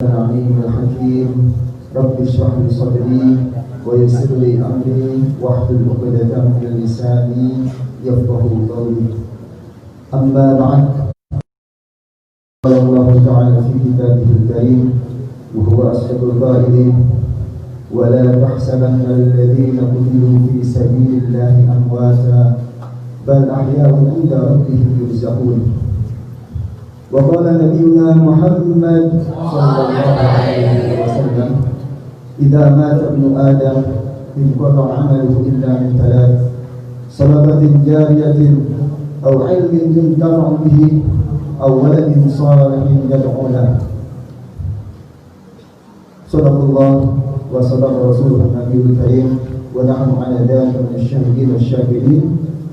العليم الحكيم رب اشرح لي صدري ويسر لي أمري واحلل عقدة من لساني يفقهوا قولي. أما بعد، قال الله تعالى في كتابه الكريم وهو أصدق القائلين: ولا تحسبن الذين قتلوا في سبيل الله أمواتا بل أحياء عند ربهم يرزقون. وقال نبينا محمد صلى الله عليه وسلم: إذا مات ابن آدم انقطع عمله إلا من ثلاث: صدقة جارية أو علم ينتفع به أو ولد صالح يدعو له. صدق الله وصدق رسوله النبي الكريم ونحن على ذلك من الشاهدين والشاكرين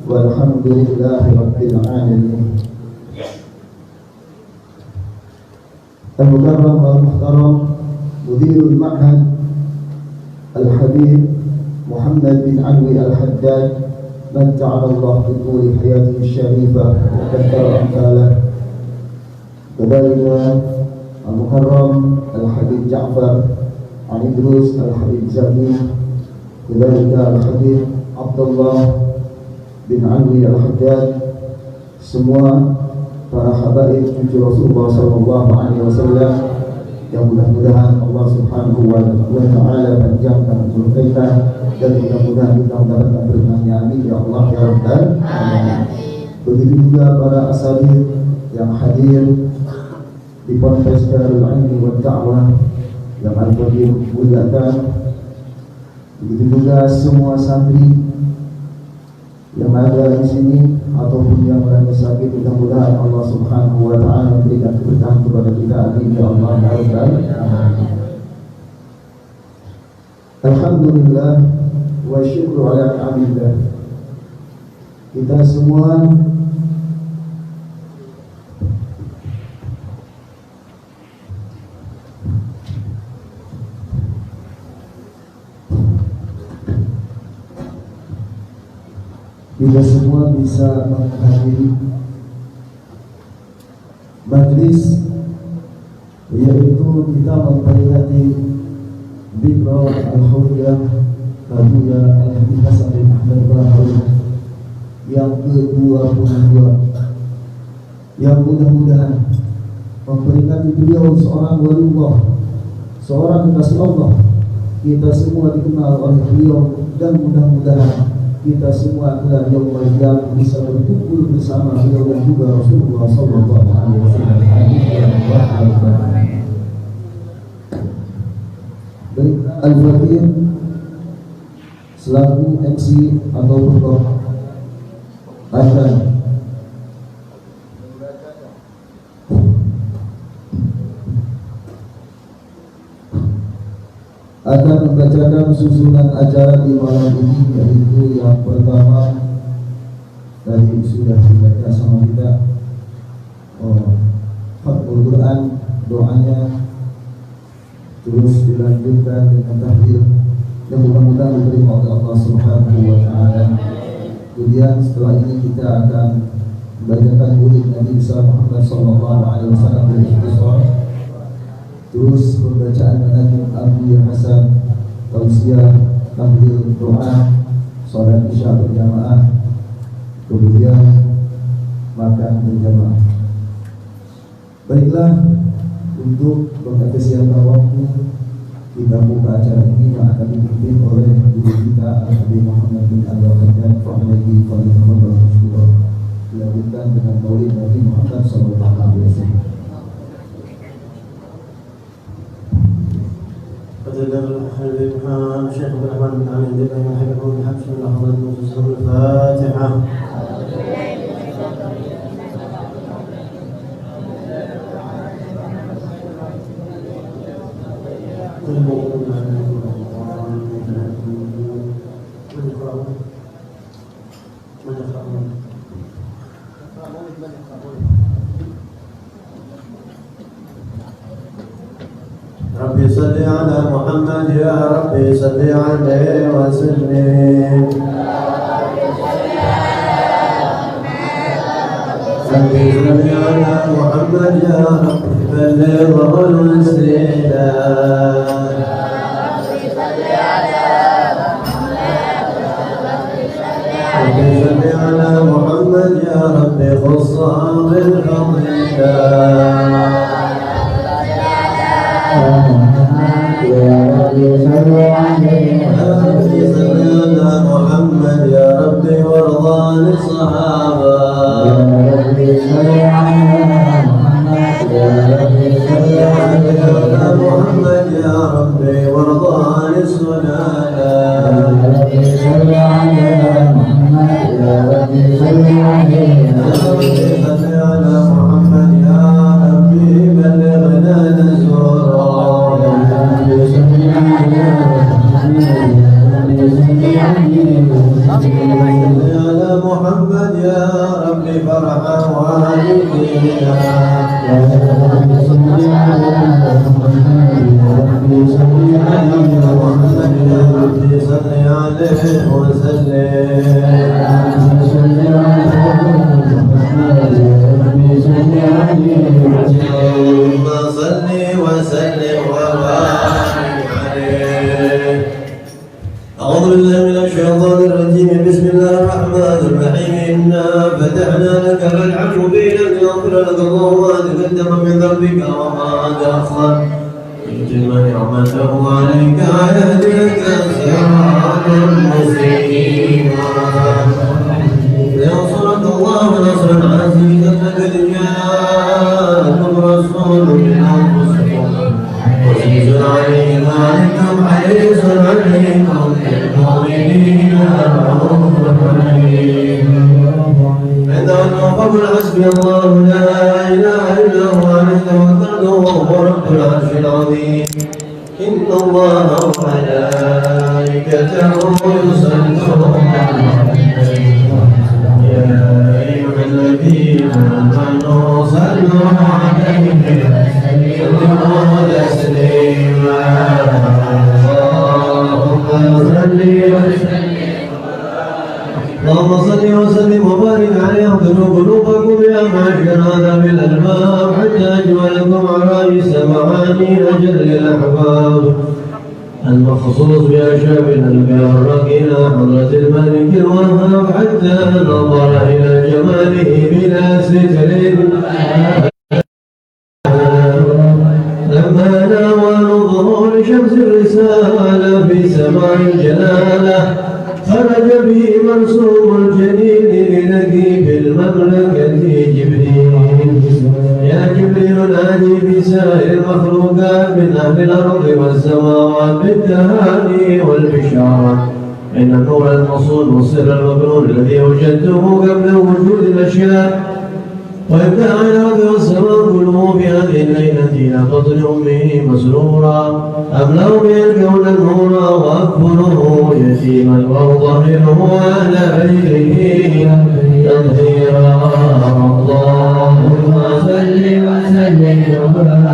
والحمد لله رب العالمين. المكرم والمحترم مدير المعهد الحبيب محمد بن علوي الحداد، متعنا الله بطول حياته الشريفة وكثر أمثاله. كذلك المكرم الحبيب جعفر عن إدريس الحبيب زكي، كذلك الحبيب عبد الله bin Alwi al-Haddad, semua para habaib cucu Rasulullah sallallahu alaihi wasallam yang mudah-mudahan Allah Subhanahu wa taala panjangkan umur kita dan mudah-mudahan kita mendapatkan berkahnya, amin ya Allah ya rabbal alamin. Begitu juga para asatidz yang hadir di Ponpes Darul Ilmi wa Da'wah yang al-Fadil muliakan. Begitu juga semua santri yang ada di sini ataupun yang lagi sakit, mudah-mudahan Allah Subhanahu wa taala memberikan keberkahan kepada kita, amin ya Allah ya rabbal alamin. Alhamdulillah wa syukru ala ni'amillah. Kita semua bisa menghadiri majlis, yaitu kita memperingati Dhikra al-Hurriyah Kabuya Al-Hadi Hasan bin Ahmad Bahari yang ke-22, yang mudah-mudahan memperingati beliau seorang waliullah, seorang kekasih Allah. Kita semua dikenal oleh beliau dan mudah-mudahan kita semua adalah yaumul qiyamah bisa berkumpul bersama beliau dan juga Rasulullah sallallahu alaihi wasallam. Baik, Al-Fatih selaku MC atau tokoh akan membacakan susunan acara di malam ini, yaitu yang pertama tadi sudah dibaca sama kita Khatmul Quran, doanya, terus dilanjutkan dengan tahlil yang mudah-mudahan diterima oleh Allah Subhanahu wa taala. Kemudian setelah ini kita akan membacakan maulid Nabi Muhammad sallallahu alaihi wasallam dari ikhtisar, terus pembacaan manaqib Abu Hasan, tausiah, tahlil, doa, salat isya berjamaah, kemudian makan berjamaah. Baiklah, untuk mengefisienkan waktu, kita buka acara ini yang akan dipimpin oleh guru kita Al-Habib Muhammad bin Al-Haddad Fahmi Fadil Rasulullah, dilanjutkan dengan maulid Nabi Muhammad sallallahu alaihi wasallam. الشيخ عبد الرحمن بن علي الدبي حفظه بحبس من لحظات نصوص الفاتحة. ربي صل على محمد يا ربي صل عليه وسلم. صل على محمد يا رب بلغه الاستهداء. صل على محمد يا رب خصا بالفضل سيدنا محمد يا ربي وارضى عن الصحابة. سيدنا محمد يا ربي وارضى عن السنادة. صل على محمد يا ربي بلغنا نزورا. على محمد يا ربي فرحا والدينا. محمد يا ربي صل عليه اللهم صل وسلم وبارك عليه. أعوذ بالله من الشيطان الرجيم. بسم الله الرحمن الرحيم. إنا فتحنا لك فتحا مبينا ليغفر لك الله ما تقدم من ذنبك وما تأخر ويتم نعمته عليك ويهديك صراطا مستقيما. لينصرك الله نصرا عزيزا لقد جاءكم رسول من أنفسكم عزيز عليه ما عنتم حريص عليكم بالمؤمنين رؤوف رحيم. عندما فقل حسبي الله لا إله إلا هو عليه توكلت وهو رب العرش العظيم. إن الله وملائكته يصلون يا أيها الذين آمنوا صلوا عليه وسلموا تسليما. اللهم صل وسلم وبارك عليه. اغفروا قلوبكم يا معشر هذا بالألباب حتى أجملكم عرائس معاني أجل الأحباب المخصوص بأشرف الأنبياء الراكين حضرة الملك الوهاب حتى نظر إلى جماله بلا ستر. لما ناوى ظهور شمس الرسالة في سماء الجلالة خرج به مرسوم الجليل لنجيب المملكة جبريل. يا جبريل نادي بسائر المخلوقات من أهل الأرض والسماوات بالتهاني والبشارة إن النور المصون والسر المكنون الذي وجدته قبل وجود الأشياء ويبدأ على الأرض والسماء كله في هذه الليلة إلى بطن أمه مسرورا. أملأ به الكون نورا وأكفله يتيما وأظهره على بيته تطهيرا.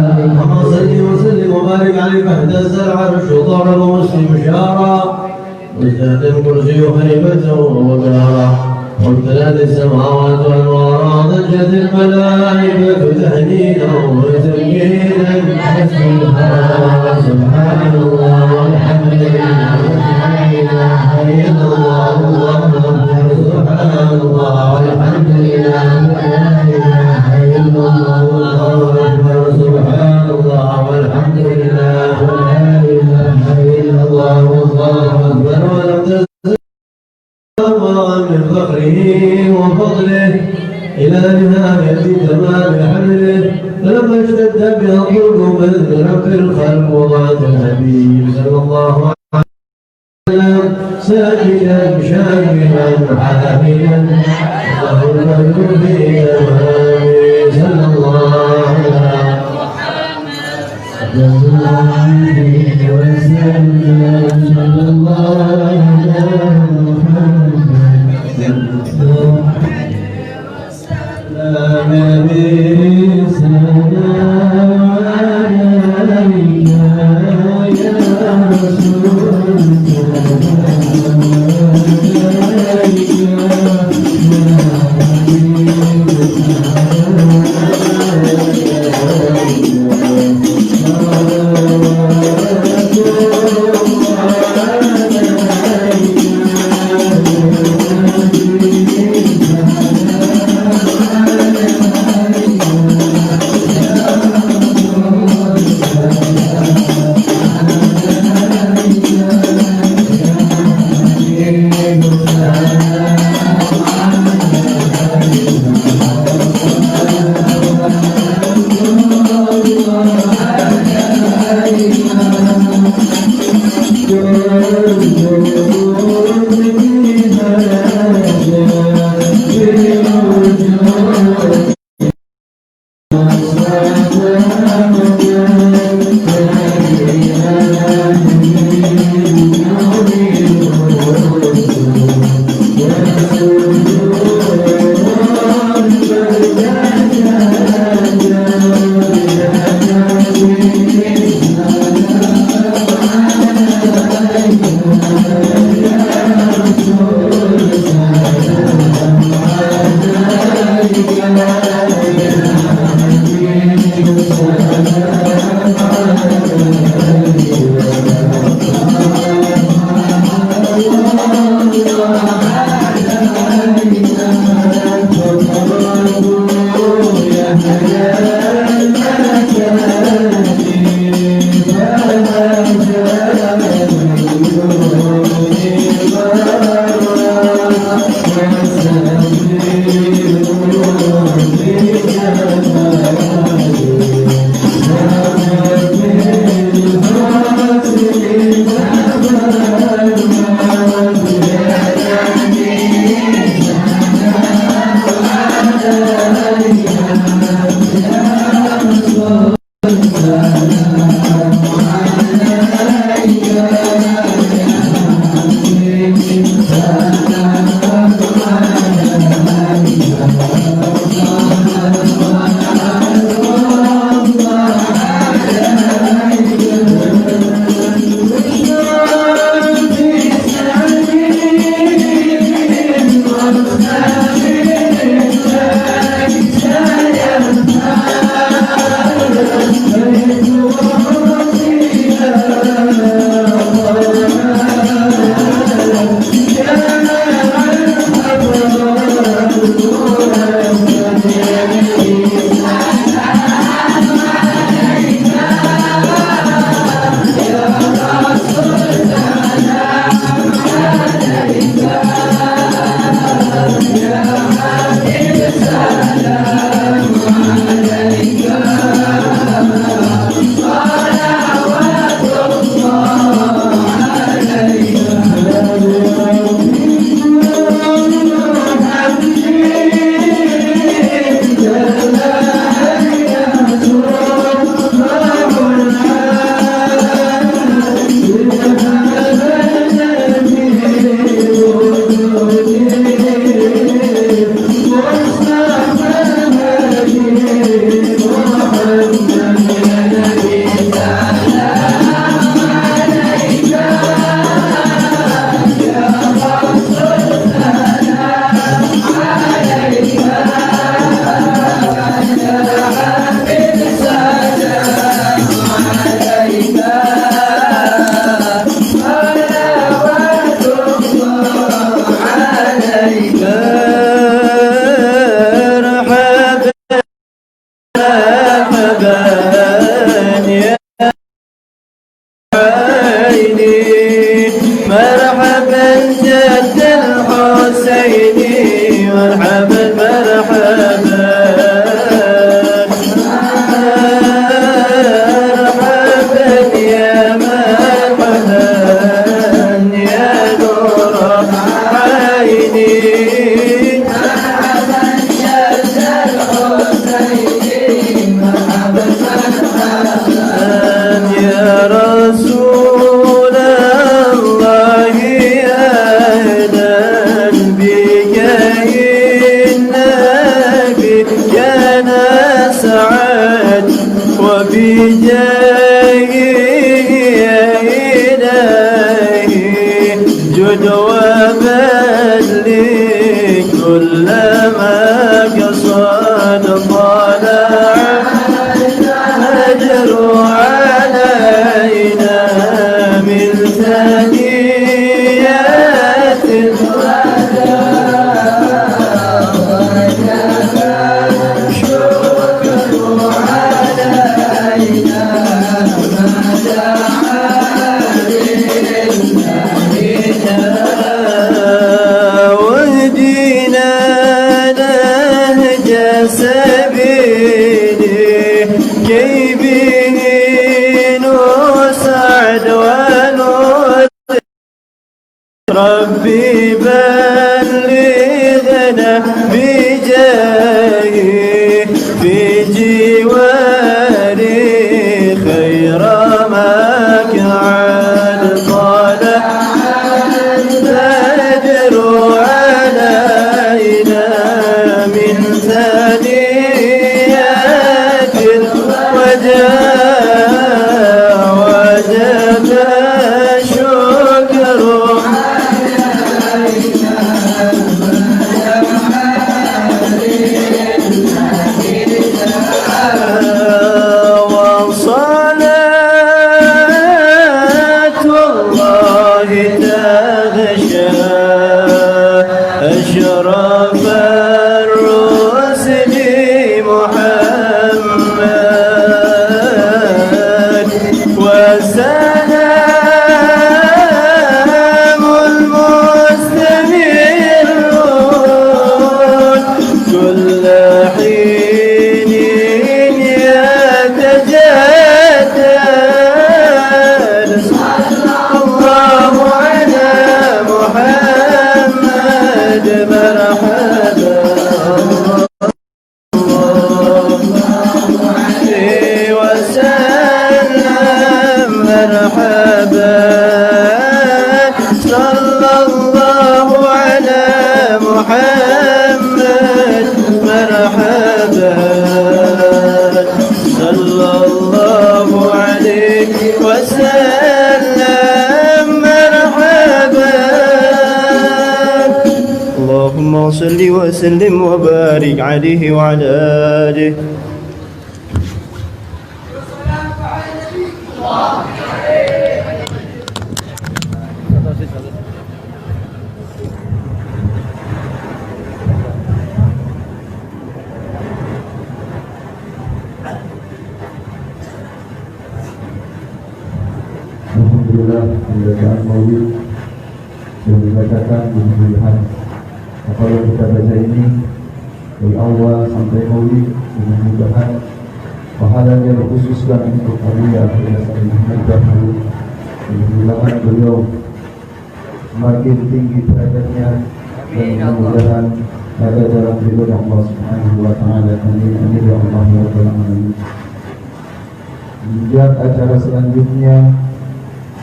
اللهم صل وسلم وبارك عليه فاهتز العرش ضرب مسلم شارا وازداد الكرسي خيبته وبارا وامتلأت السماوات وأنوارا ضجت الملائكة تهنينا وتمجيدا. سبحان الله والحمد لله ولا إله إلا الله والله أكبر. سبحان الله والحمد لله ولا إله إلا الله والله أكبر. سبحان الله والحمد لله ولا إله إلا الله والله أكبر. ولم تزل من فخره وفضله إلى نهاية تمام حمله. فلما اشتد بها الضر من رب الخلق وضعت الحبيب صلى الله عليه وسلم ساجدا شاكرا حامدا له المجد في تمامه. صلى الله على محمد وسلم. صلى الله على محمد واهدنا ربي بلغنا بجاهه في جواري خير مكان طلع الفجر علينا من ثنيات الوداع وجب الشكر وصلاة الله تغشى أشرف الرسل محمد وسلام المستمرون كل حين يتجدد صلى الله على محمد مرحبا وسلم مرحبا صلى الله على محمد مرحبا صلى الله عليه وسلم مرحبا اللهم صل وسلم وبارك عليه وعلى آله. Alhamdulillah pembacaan maulid yang dibacakan di pilihan. Kalau kita baca ini dari awal sampai maulid dengan mudahan pahalanya dikhususkan untuk Abuya Yasin Muhammad Dahulu. Mudah-mudahan beliau semakin tinggi derajatnya dan mudah-mudahan ada dalam ridho Allah Subhanahu wa taala. Amin amin ya Allah ya rabbal alamin. Kemudian acara selanjutnya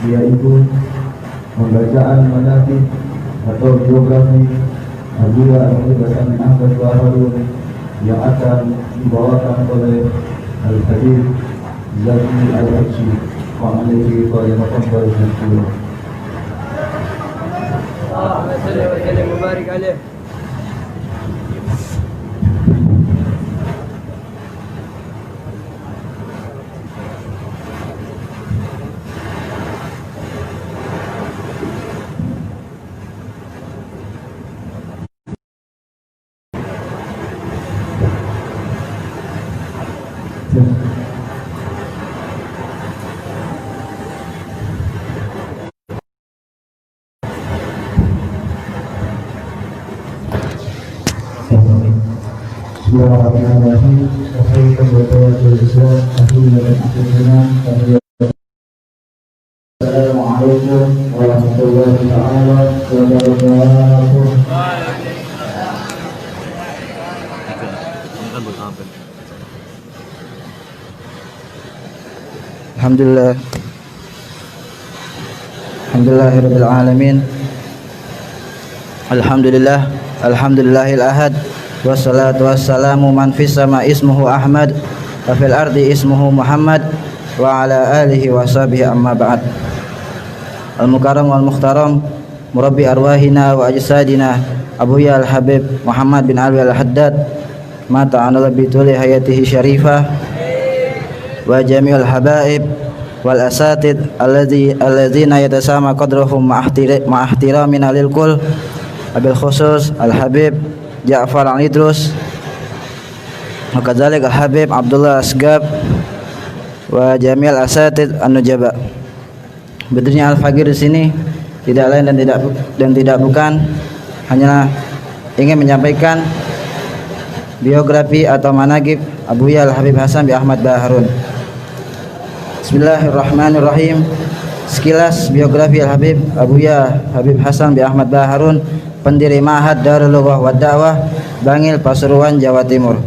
yaitu pembacaan manaqib atau biografi Abuya Yasin Muhammad Dahulu yang akan dibawakan oleh Al-Habib Zaki Al-Haji wa alaihi wa yataqabbal minkum. Allahumma salli wa sallim wa barik alaihi. Bismillahirrahmanirrahim. Assalamualaikum warahmatullahi taala wabarakatuh. Alhamdulillah. Alhamdulillahirabbil alamin. Alhamdulillahil ahad. Wassalatu wassalamu man fis sama ismuhu Ahmad wa fil ardi ismuhu Muhammad wa ala alihi wa sahbihi amma ba'd. Al-mukarram wal muhtaram murabbi arwahina wa ajsadina Abuya Al-Habib Muhammad bin Alwi Al-Haddad ma ta'ala bi tuli hayatihi syarifah wa jami'ul habaib wal asatid alladzina yatasama qadruhum ma'ahtiramina lil kul abil khusus Al-Habib Ja'far Al-Idrus wa kadzalik Al-Habib Abdullah Asgab wa jami'al asatid an-nujaba. Berdirinya Al-Faqir di sini tidak lain dan tidak bukan hanyalah ingin menyampaikan biografi atau manaqib Abuya Al-Habib Hasan bin Ahmad Baharun. Bismillahirrahmanirrahim. Sekilas biografi Al-Habib Abuya Habib Hasan bin Ahmad Baharun, pendiri Ma'had Darul Lughah wa Da'wah, Bangil, Pasuruan, Jawa Timur.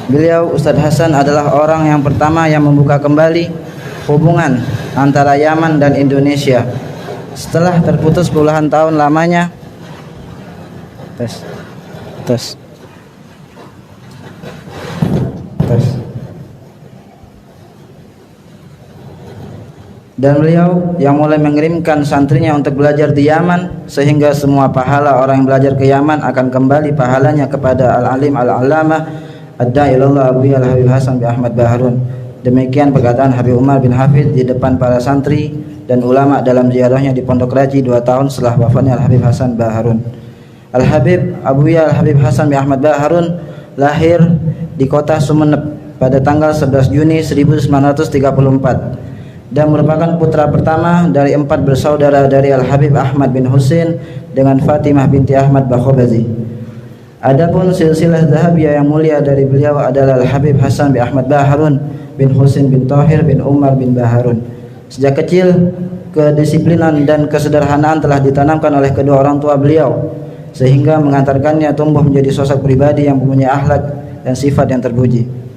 Beliau Ustadz Hasan adalah orang yang pertama yang membuka kembali hubungan antara Yaman dan Indonesia setelah terputus puluhan tahun lamanya. Tes. Dan beliau yang mulai mengirimkan santrinya untuk belajar di Yaman, sehingga semua pahala orang yang belajar ke Yaman akan kembali pahalanya kepada Al-Alim Al-Allamah Ad-Da'i ilallah Abuya Al-Habib Hasan bin Ahmad Baharun. Demikian perkataan Habib Umar bin Hafid di depan para santri dan ulama dalam ziarahnya di Pondok Raji 2 tahun setelah wafatnya Al-Habib Hasan Baharun. Al-Habib Abuya Al-Habib Hasan bin Ahmad Baharun lahir di kota Sumeneb pada tanggal 11 Juni 1934 dan merupakan putra pertama dari 4 bersaudara dari Al-Habib Ahmad bin Husin dengan Fatimah binti Ahmad Bakhobazi. Adapun silsilah Zahabiyah yang mulia dari beliau adalah Al-Habib Hasan bin Ahmad Baharun bin Husin bin Tahir bin Umar bin Baharun. Sejak kecil, kedisiplinan dan kesederhanaan telah ditanamkan oleh kedua orang tua beliau, sehingga mengantarkannya tumbuh menjadi sosok pribadi yang mempunyai akhlak dan sifat yang terpuji.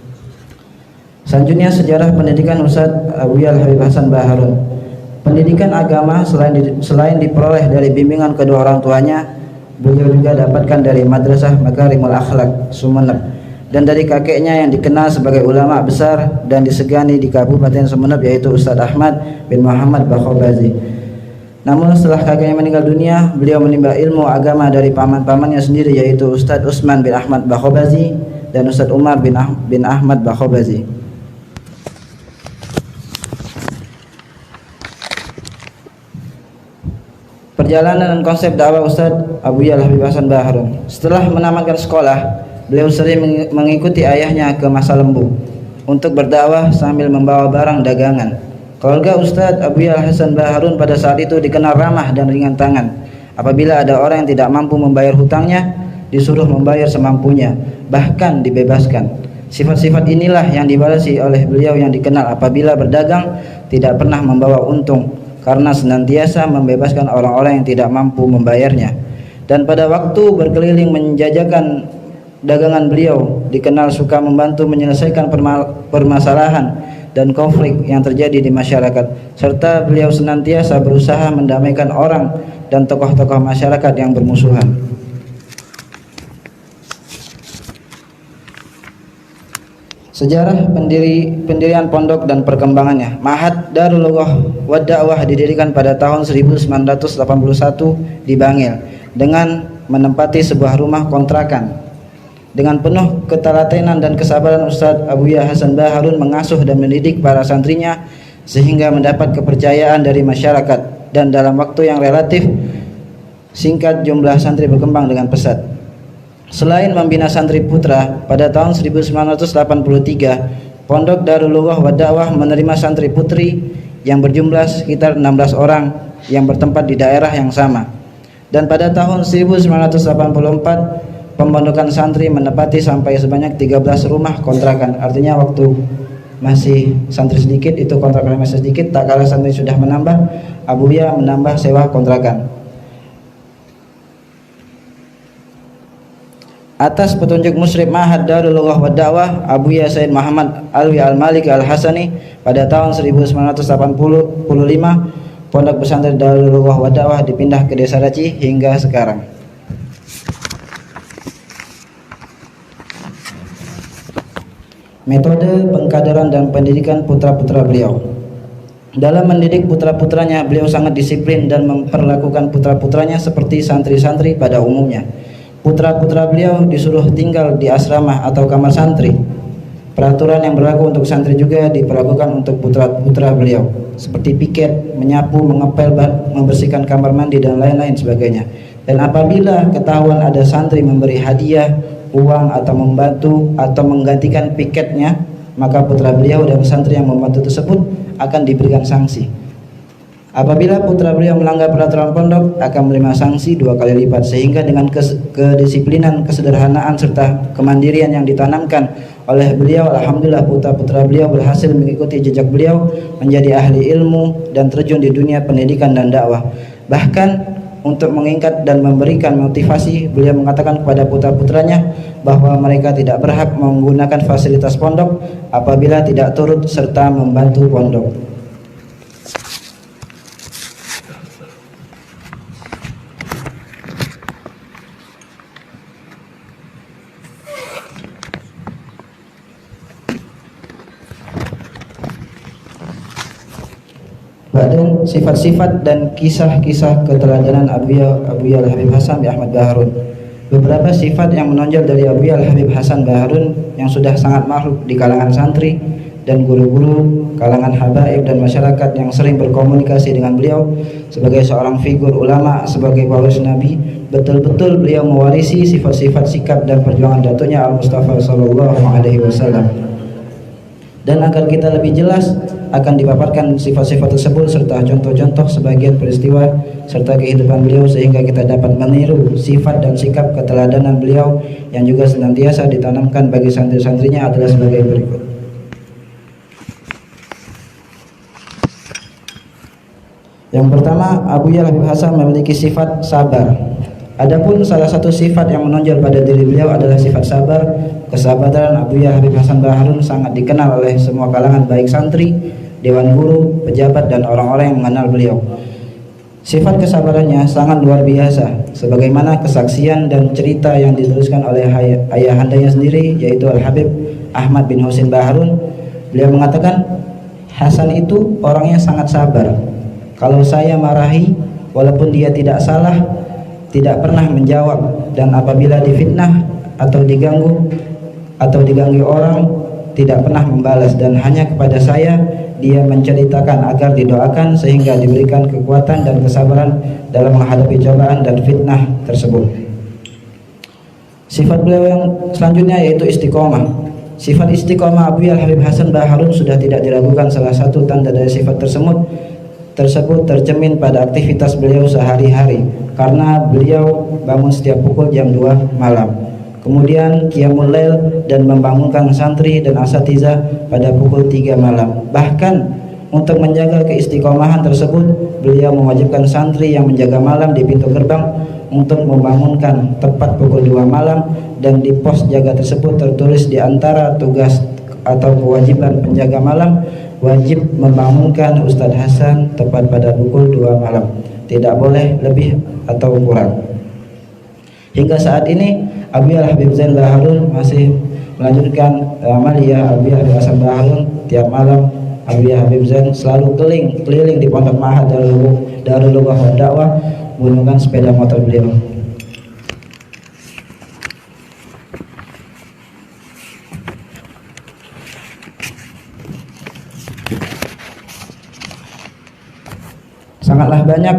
Selanjutnya sejarah pendidikan Ustadz Abuya Al-Habib Hasan Baharun. Pendidikan agama selain diperoleh dari bimbingan kedua orang tuanya, beliau juga dapatkan dari Madrasah Makarimul Akhlak Sumeneb dan dari kakeknya yang dikenal sebagai ulama besar dan disegani di Kabupaten Sumeneb, yaitu Ustadz Ahmad bin Muhammad Bakhobazi. Namun setelah kakeknya meninggal dunia, beliau menimba ilmu agama dari paman-pamannya sendiri, yaitu Ustadz Utsman bin Ahmad Bakhobazi dan Ustadz Umar bin Ahmad Bakhobazi. Perjalanan dan konsep dakwah Ustadz Abuya Al-Habib Hasan Baharun. Setelah menamatkan sekolah, beliau sering mengikuti ayahnya ke Masa Lembu untuk berdakwah sambil membawa barang dagangan. Keluarga Ustadz Abuya Hasan Baharun pada saat itu dikenal ramah dan ringan tangan. Apabila ada orang yang tidak mampu membayar hutangnya, disuruh membayar semampunya, bahkan dibebaskan. Sifat-sifat inilah yang diwarisi oleh beliau yang dikenal apabila berdagang tidak pernah membawa untung, karena senantiasa membebaskan orang-orang yang tidak mampu membayarnya. Dan pada waktu berkeliling menjajakan dagangan, beliau dikenal suka membantu menyelesaikan permasalahan dan konflik yang terjadi di masyarakat, serta beliau senantiasa berusaha mendamaikan orang dan tokoh-tokoh masyarakat yang bermusuhan. Sejarah pendirian pondok dan perkembangannya. Ma'had Darul Lughah wa Da'wah didirikan pada tahun 1981 di Bangil dengan menempati sebuah rumah kontrakan. Dengan penuh ketelatenan dan kesabaran, Ustadz Abuya Hasan Baharun mengasuh dan mendidik para santrinya sehingga mendapat kepercayaan dari masyarakat, dan dalam waktu yang relatif singkat jumlah santri berkembang dengan pesat. Selain membina santri putra, pada tahun 1983 Pondok Darul Lughah wa Da'wah menerima santri putri yang berjumlah sekitar 16 orang yang bertempat di daerah yang sama. Dan pada tahun 1984 pemondokan santri menepati sampai sebanyak 13 rumah kontrakan. Artinya waktu masih santri sedikit itu kontrakan masih sedikit, tak kalah santri sudah menambah, Abuya menambah sewa kontrakan. Atas petunjuk musyrif Ma'had Darul Lughah wa Da'wah, Abuya Said Muhammad Alwi Al-Malik Al-Hasani, pada tahun 1985 pondok pesantren Darul Lughah wa Da'wah dipindah ke Desa Raci hingga sekarang. Metode pengkaderan dan pendidikan putra-putra beliau. Dalam mendidik putra-putranya, beliau sangat disiplin dan memperlakukan putra-putranya seperti santri-santri pada umumnya. Putra-putra beliau disuruh tinggal di asrama atau kamar santri. Peraturan yang berlaku untuk santri juga diperlakukan untuk putra-putra beliau, seperti piket, menyapu, mengepel, membersihkan kamar mandi dan lain-lain sebagainya. Dan apabila ketahuan ada santri memberi hadiah, uang atau membantu atau menggantikan piketnya, maka putra beliau dan santri yang membantu tersebut akan diberikan sanksi. Apabila putra beliau melanggar peraturan pondok, akan menerima sanksi 2 kali lipat. Sehingga dengan kedisiplinan, kesederhanaan serta kemandirian yang ditanamkan Oleh beliau, alhamdulillah putra-putra beliau berhasil mengikuti jejak beliau menjadi ahli ilmu dan terjun di dunia pendidikan dan dakwah. Bahkan untuk mengingat dan memberikan motivasi, beliau mengatakan kepada putra-putranya bahwa mereka tidak berhak menggunakan fasilitas pondok apabila tidak turut serta membantu pondok. Dan sifat-sifat dan kisah-kisah keteladanan Abuya Al-Habib Hasan bin Ahmad Baharun. Beberapa sifat yang menonjol dari Abuya Al-Habib Hasan Baharun yang sudah sangat makhluk di kalangan santri dan guru-guru, kalangan habaib dan masyarakat yang sering berkomunikasi dengan beliau sebagai seorang figur ulama, sebagai waris Nabi. Betul-betul beliau mewarisi sifat-sifat sikap dan perjuangan datuknya Al-Mustafa sallallahu alaihi wasallam. Dan agar kita lebih jelas akan dipaparkan sifat-sifat tersebut serta contoh-contoh sebagian peristiwa serta kehidupan beliau sehingga kita dapat meniru sifat dan sikap keteladanan beliau yang juga senantiasa ditanamkan bagi santri-santrinya adalah sebagai berikut. Yang pertama, Abuya Al-Habib Hasan memiliki sifat sabar. Adapun salah satu sifat yang menonjol pada diri beliau adalah sifat sabar. Kesabaran Abuya Habib Hasan Baharun sangat dikenal oleh semua kalangan, baik santri, dewan guru, pejabat dan orang-orang yang mengenal beliau. Sifat kesabarannya sangat luar biasa, sebagaimana kesaksian dan cerita yang dituliskan oleh ayahandanya sendiri, yaitu Al-Habib Ahmad bin Husin Baharun. Beliau mengatakan, Hasan itu orangnya sangat sabar. Kalau saya marahi, walaupun dia tidak salah, tidak pernah menjawab, dan apabila difitnah atau diganggu orang, tidak pernah membalas, dan hanya kepada saya dia menceritakan agar didoakan sehingga diberikan kekuatan dan kesabaran dalam menghadapi cobaan dan fitnah tersebut. Sifat beliau yang selanjutnya yaitu istiqomah. Sifat istiqomah Abuya Al-Habib Hasan Baharun sudah tidak diragukan. Salah satu tanda dari sifat tersebut tercermin pada aktivitas beliau sehari-hari, karena beliau bangun setiap pukul jam 2 malam. Kemudian qiyamul lail dan membangunkan santri dan asatizah pada pukul 3 malam. Bahkan untuk menjaga keistiqomahan tersebut, beliau mewajibkan santri yang menjaga malam di pintu gerbang untuk membangunkan tepat pukul 2 malam, dan di pos jaga tersebut tertulis di antara tugas atau kewajiban penjaga malam, wajib membangunkan Ustadz Hasan tepat pada pukul 2 malam. Tidak boleh lebih atau kurang. Hingga saat ini Abuya Al-Habib Zain Baharun masih melanjutkan amalia Abuya Habib Hasan Baharun. Tiap malam Abuya Habib Zain selalu keliling di Pondok Ma'had Darul Lughah wa Dakwah menggunakan sepeda motor beliau. Sangatlah banyak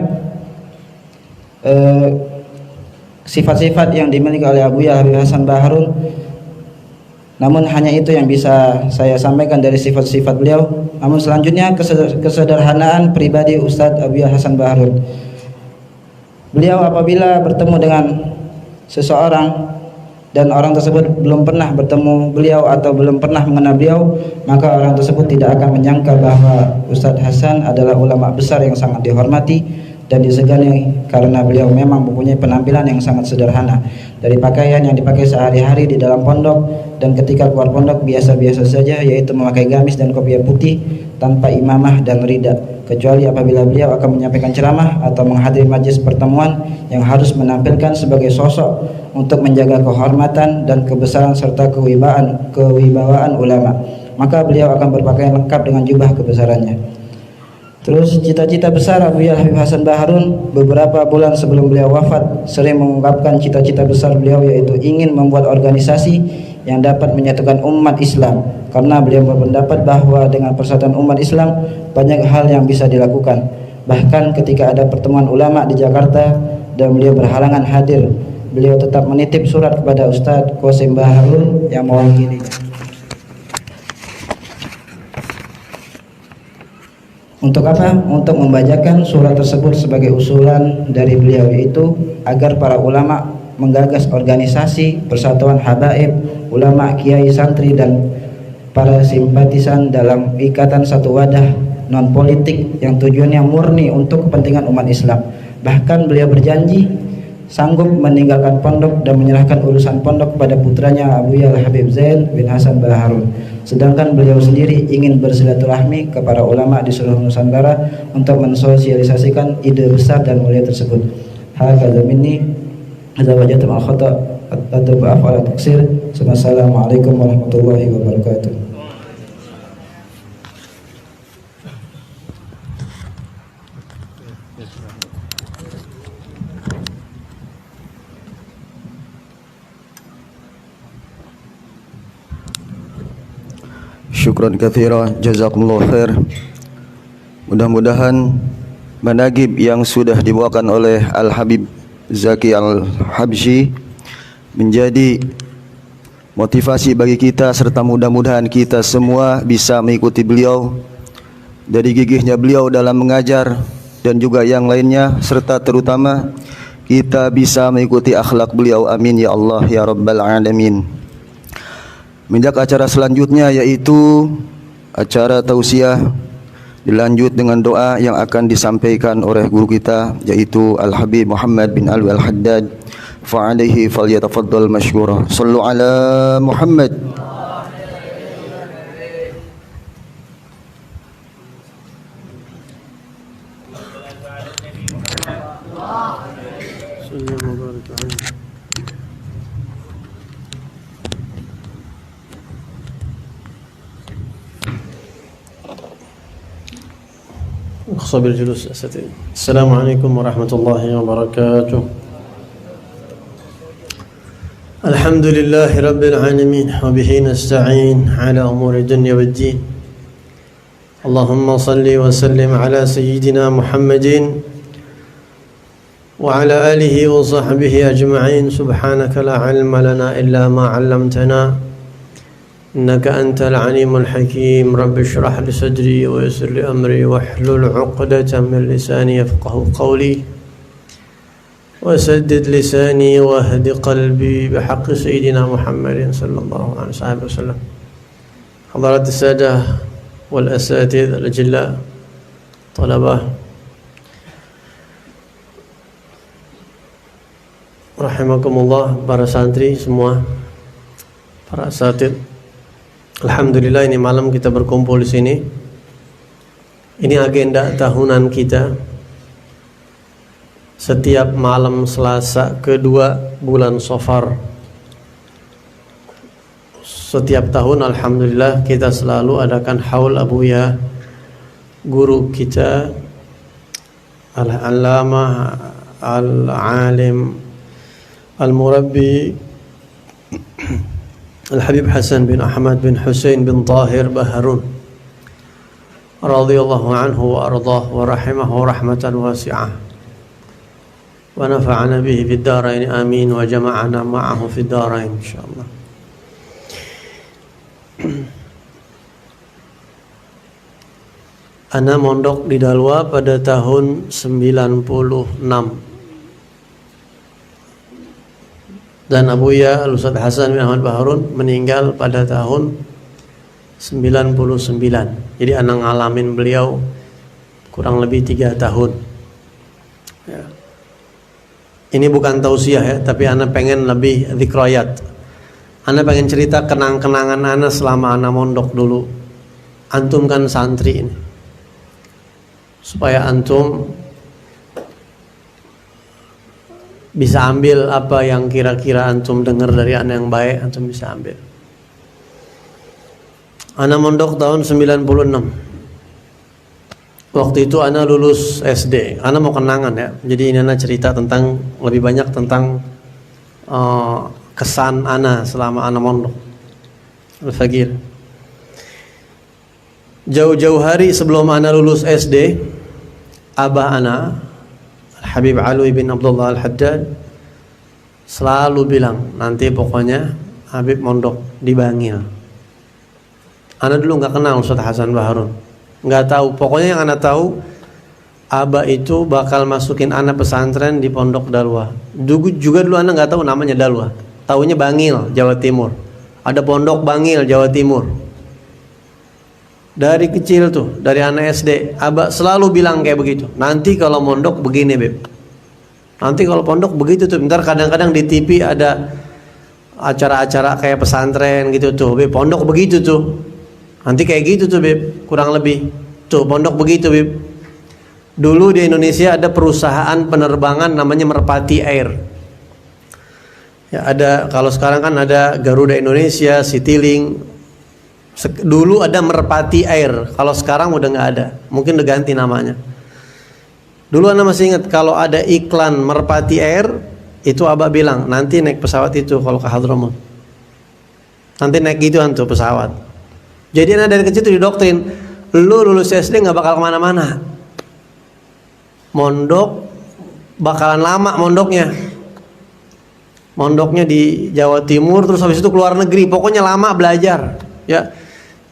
sifat-sifat yang dimiliki oleh Abuya Habib Hasan Baharun. Namun hanya itu yang bisa saya sampaikan dari sifat-sifat beliau. Namun selanjutnya kesederhanaan pribadi Ustadz Abuya Hasan Baharun. Beliau apabila bertemu dengan seseorang dan orang tersebut belum pernah bertemu beliau atau belum pernah mengenal beliau, maka orang tersebut tidak akan menyangka bahwa Ustadz Hasan adalah ulama besar yang sangat dihormati dan disegani, karena beliau memang mempunyai penampilan yang sangat sederhana, dari pakaian yang dipakai sehari-hari di dalam pondok dan ketika keluar pondok biasa-biasa saja, yaitu memakai gamis dan kopiah putih tanpa imamah dan rida, kecuali apabila beliau akan menyampaikan ceramah atau menghadiri majelis pertemuan yang harus menampilkan sebagai sosok untuk menjaga kehormatan dan kebesaran serta kewibawaan ulama, maka beliau akan berpakaian lengkap dengan jubah kebesarannya. Terus cita-cita besar Abuya Habib Hasan Baharun beberapa bulan sebelum beliau wafat sering mengungkapkan cita-cita besar beliau, yaitu ingin membuat organisasi yang dapat menyatukan umat Islam, karena beliau berpendapat bahwa dengan persatuan umat Islam banyak hal yang bisa dilakukan. Bahkan ketika ada pertemuan ulama di Jakarta dan beliau berhalangan hadir, beliau tetap menitip surat kepada Ustadz Qasim Baharun yang mewakilinya. Untuk apa? Untuk membacakan surat tersebut sebagai usulan dari beliau, yaitu agar para ulama menggagas organisasi persatuan habaib, ulama, kiai, santri dan para simpatisan dalam ikatan satu wadah non politik yang tujuannya murni untuk kepentingan umat Islam. Bahkan beliau berjanji sanggup meninggalkan pondok dan menyerahkan urusan pondok kepada putranya Abuya Al-Habib Zain bin Hasan Baharun. Sedangkan beliau sendiri ingin bersilaturahmi kepada ulama di seluruh Nusantara untuk mensosialisasikan ide besar dan mulia tersebut. Hakadha minni hadza wajatu al khata atau ba'af ala taksir. Assalamualaikum warahmatullahi wabarakatuh. Syukran katsira, jazakumullah khair. Mudah-mudahan managib yang sudah dibawakan oleh Al-Habib Zaki Al-Habsyi menjadi motivasi bagi kita, serta mudah-mudahan kita semua bisa mengikuti beliau dari gigihnya beliau dalam mengajar dan juga yang lainnya, serta terutama kita bisa mengikuti akhlak beliau. Amin ya Allah ya rabbal alamin. Menjak acara selanjutnya yaitu acara tausiah, dilanjut dengan doa yang akan disampaikan oleh guru kita yaitu Al-Habib Muhammad bin Alwi Al-Haddad. Fa alaihi falyatafaddal mashkura. Sallu ala Muhammad. صبر الجلوس أساتذة. السلام عليكم ورحمة الله وبركاته. الحمد لله رب العالمين وبه نستعين على أمور الدنيا والدين. اللهم صل وسلم على سيدنا محمد وعلى آله وصحبه أجمعين. سبحانك لا علم لنا إلا ما علمتنا إنك أنت العليم الحكيم. رب اشرح لي صدري ويسر لي أمري واحلل عقدة من لساني يفقه قولي وسدد لساني واهد قلبي بحق سيدنا محمد صلى الله عليه وسلم. حضرات السادة والأساتذة الأجلاء، طلبة rahimakumullah, para santri semua, para asatidz. Alhamdulillah ini malam kita berkumpul di sini. Ini agenda tahunan kita. Setiap malam Selasa kedua bulan Safar setiap tahun alhamdulillah kita selalu adakan haul Abuya, guru kita Al-Allamah Al-Alim Al-Murabbi Al-Habib Hasan bin Ahmad bin Husain bin Tahir Baharun radhiyallahu anhu wa ardah wa rahimahu rahmatan wasi'ah wa nafa'ana bihi fid darain amin wa jama'ana ma'ahu fid darain insyaallah. Ana mondok di Dalwa pada tahun 96 dan Abuya Al-Ustadz Hasan bin Ahmad Baharun meninggal pada tahun 99. Jadi ana ngalamin beliau kurang lebih 3 tahun ya. Ini bukan tausiah ya, tapi ana pengen lebih dzikrayat. Ana pengen cerita kenang-kenangan ana selama ana mondok dulu. Antum kan santri ini, supaya antum bisa ambil apa yang kira-kira antum dengar dari ana yang baik, antum bisa ambil. Ana mondok tahun 96. Waktu itu ana lulus SD. Ana mau kenangan ya. Jadi ini ana cerita tentang lebih banyak tentang kesan ana selama ana mondok Al-Faqir. Jauh-jauh hari sebelum ana lulus SD, abah ana Habib Alwi bin Abdullah Al-Haddad selalu bilang, nanti pokoknya Habib mondok di Bangil. Ana dulu nggak kenal Ustadz Hasan Baharun, nggak tahu. Pokoknya yang ana tahu, Aba itu bakal masukin anak pesantren di Pondok Dalwa. Juga dulu anak nggak tahu namanya Dalwa, taunya Bangil, Jawa Timur. Ada Pondok Bangil, Jawa Timur. Dari kecil tuh, dari anak SD, Aba selalu bilang kayak begitu. Nanti kalau mondok begini, Beb. Nanti kalau pondok begitu tuh. Bentar kadang-kadang di TV ada acara-acara kayak pesantren gitu tuh, Beb. Pondok begitu tuh. Nanti kayak gitu tuh, Beb. Kurang lebih. Tuh, pondok begitu, Beb. Dulu di Indonesia ada perusahaan penerbangan namanya Merpati Air. Ya, ada, kalau sekarang kan ada Garuda Indonesia, Citylink. Dulu ada Merpati Air. Kalau sekarang udah nggak ada. Mungkin udah ganti namanya. Dulu Anda masih ingat kalau ada iklan Merpati Air, itu Abah bilang nanti naik pesawat itu kalau ke Hadramut. Nanti naik gitu tuh pesawat. Jadi Anda dari kecil itu didoktrin, lu lulus SD nggak bakal kemana-mana. Mondok bakalan lama mondoknya. Mondoknya di Jawa Timur, terus habis itu keluar negeri. Pokoknya lama belajar. Ya,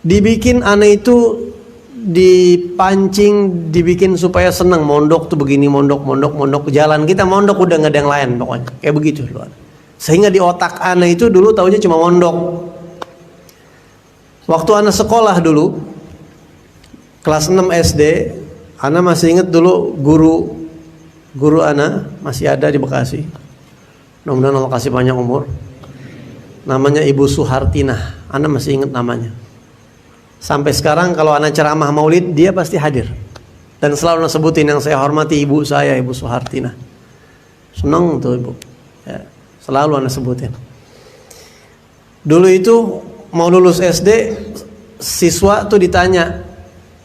dibikin anak itu dipancing, dibikin supaya senang. Mondok tuh begini, mondok jalan kita mondok udah nggak ada yang lain pokoknya. Kayak begitu dulu. Sehingga di otak anak itu dulu taunya cuma mondok. Waktu anak sekolah dulu, kelas 6 SD, anak masih ingat dulu guru anak masih ada di Bekasi. Mudah-mudahan Allah kasih banyak umur. Namanya Ibu Suhartinah. Anak masih ingat namanya. Sampai sekarang kalau anak ceramah maulid, dia pasti hadir. Dan selalu anak sebutin, yang saya hormati ibu saya, Ibu Suhartinah. Senang tuh ibu. Ya, selalu anak sebutin. Dulu itu mau lulus SD, siswa tuh ditanya,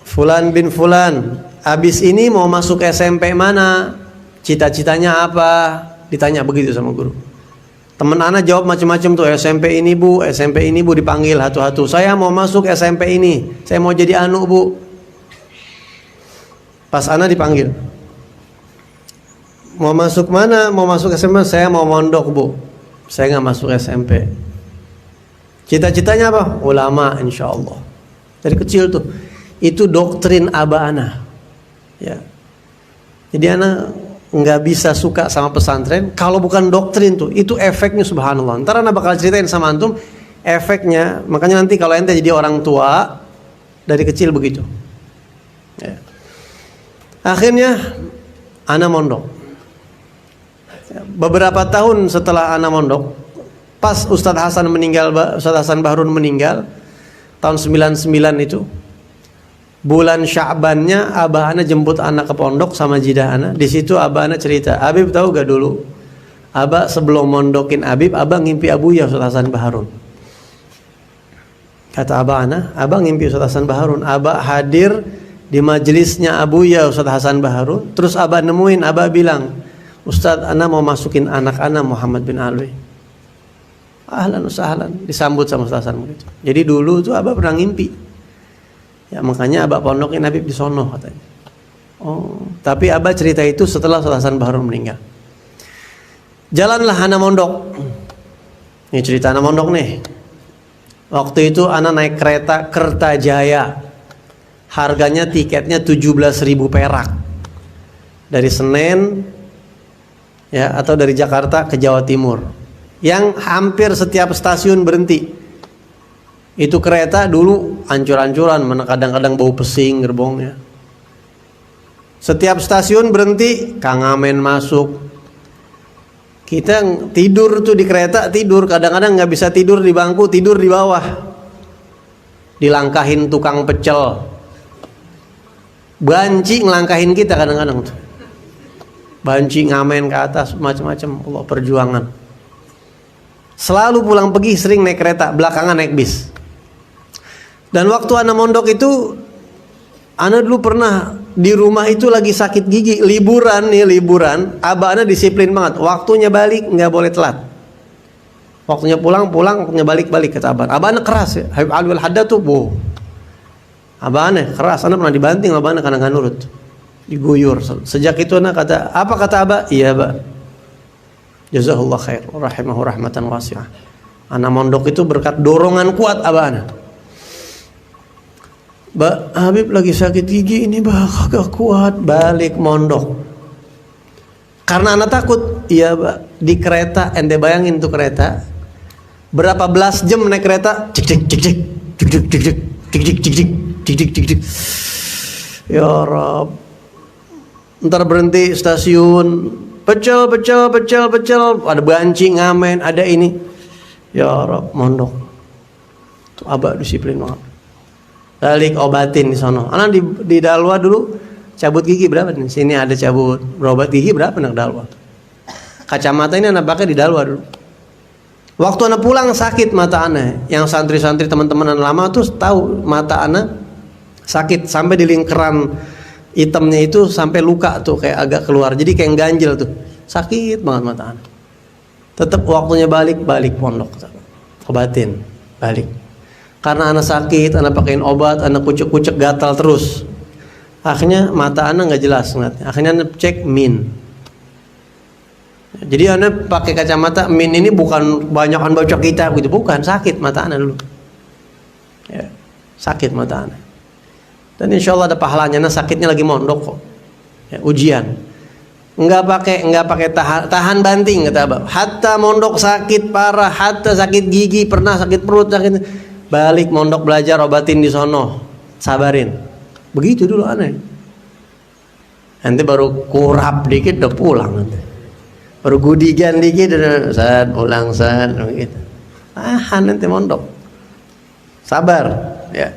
Fulan bin Fulan, abis ini mau masuk SMP mana? Cita-citanya apa? Ditanya begitu sama guru. Temen anak jawab macam-macam tuh, SMP ini bu, SMP ini bu, dipanggil satu-satu. Saya mau masuk SMP ini, saya mau jadi anu bu. Pas anak dipanggil, mau masuk mana? Mau masuk SMP? Saya mau mondok bu. Saya nggak masuk SMP. Cita-citanya apa? Ulama insya Allah. Dari kecil tuh, itu doktrin Abah anak. Ya. Jadi anak nggak bisa suka sama pesantren kalau bukan doktrin tuh. Itu efeknya subhanallah. Ntar anak bakal ceritain sama antum efeknya. Makanya nanti kalau ente jadi orang tua dari kecil begitu. Ya. Akhirnya anak mondok. Beberapa tahun setelah anak mondok, pas Ustadz Hasan meninggal, Ustadz Hasan Bahrun meninggal tahun 99 itu. Bulan Sya'bannya abah ana jemput anak ke pondok sama jidah ana. Di situ abah ana cerita, Habib tahu gak dulu? Abah sebelum mondokin Habib, abah ngimpi Abuya Ustadz Hasan Bahrun. Kata abah ana, abah ngimpi Ustadz Hasan Bahrun. Abah hadir di majelisnya Abuya Ustadz Hasan Bahrun. Terus abah nemuin, abah bilang, Ustadz ana mau masukin anak ana Muhammad bin Alwi. Ahlan usahlan, disambut sama Ustadz Hasan begitu. Jadi dulu tuh abah pernah ngimpi. Ya, makanya abah pondokin Habib di sono katanya. Oh, tapi abah cerita itu setelah Ustadz Hasan Bahrun meninggal. Jalanlah anak mondok. Ini cerita anak mondok nih. Waktu itu anak naik kereta Kertajaya. Harganya tiketnya 17.000 perak. Dari Senen ya, atau dari Jakarta ke Jawa Timur. Yang hampir setiap stasiun berhenti. Itu kereta dulu ancur-ancuran, mana kadang-kadang bau pesing gerbongnya. Setiap stasiun berhenti, Kang Amen masuk. Kita tidur tuh di kereta, tidur. Kadang-kadang nggak bisa tidur di bangku, tidur di bawah. Dilangkahin tukang pecel. Banci ngelangkahin kita kadang-kadang tuh. Banci ngamen ke atas, macam-macam. Allah, perjuangan. Selalu pulang pergi sering naik kereta, belakangan naik bis. Dan waktu anak mondok itu, anak dulu pernah di rumah itu lagi sakit gigi, liburan, abah anak disiplin banget. Waktunya balik nggak boleh telat. Waktunya pulang, waktunya balik kata abah. Abah anak keras ya, Habib Alwi Al-Haddad tuh, abah anak keras, anak pernah dibanting abah anak karena nggak nurut, diguyur. Sejak itu anak kata, apa kata abah? Iya abah. Jazakallah khair, rahimahu rahmatan wasi'ah. Anak mondok itu berkat dorongan kuat abah anak. Mbak Habib lagi sakit gigi ini, Mbak kagak kuat, balik mondok. Karena anak takut. Iya Mbak, di kereta, ente bayangin tuh kereta, berapa belas jam naik kereta, cik cik cik cik cik cik cik cik cik cik cik cik cik cik cik. Ya Rob, ntar berhenti stasiun, pecel, ada banci ngamen, ada ini. Ya Rob, mondok. Tuh abah disiplin banget. Balik obatin di sono. Anak di Dalwa dulu cabut gigi berapa nih? Sini ada cabut. Berobat gigi berapa nak Dalwa? Kacamata ini anak pakai di Dalwa dulu. Waktu anak pulang sakit mata anak. Yang santri-santri teman-teman anak lama tuh tahu mata anak sakit sampai di lingkaran hitamnya itu sampai luka tuh kayak agak keluar. Jadi kayak ganjil tuh. Sakit banget mata anak. Tetap waktunya balik pondok. Obatin, balik. Karena anak sakit, anak pakein obat, anak kucek-kucek gatal terus. Akhirnya mata anak nggak jelas ngeliatnya. Akhirnya anak cek min. Jadi anak pakai kacamata min ini bukan banyakan baca kitab gitu, bukan, sakit mata anak dulu. Ya, sakit mata anak. Dan insya Allah ada pahalanya. Anak sakitnya lagi mondok kok. Ya, ujian. Nggak pakai tahan banting kata Abah. Hatta mondok sakit parah, hatta sakit gigi, pernah sakit perut, sakit. Balik mondok belajar, obatin di sono, sabarin. Begitu dulu aneh. Nanti baru kurap dikit udah pulang nanti. Baru gudigan dikit udah saat pulang saat begitu. Nanti mondok. Sabar, ya.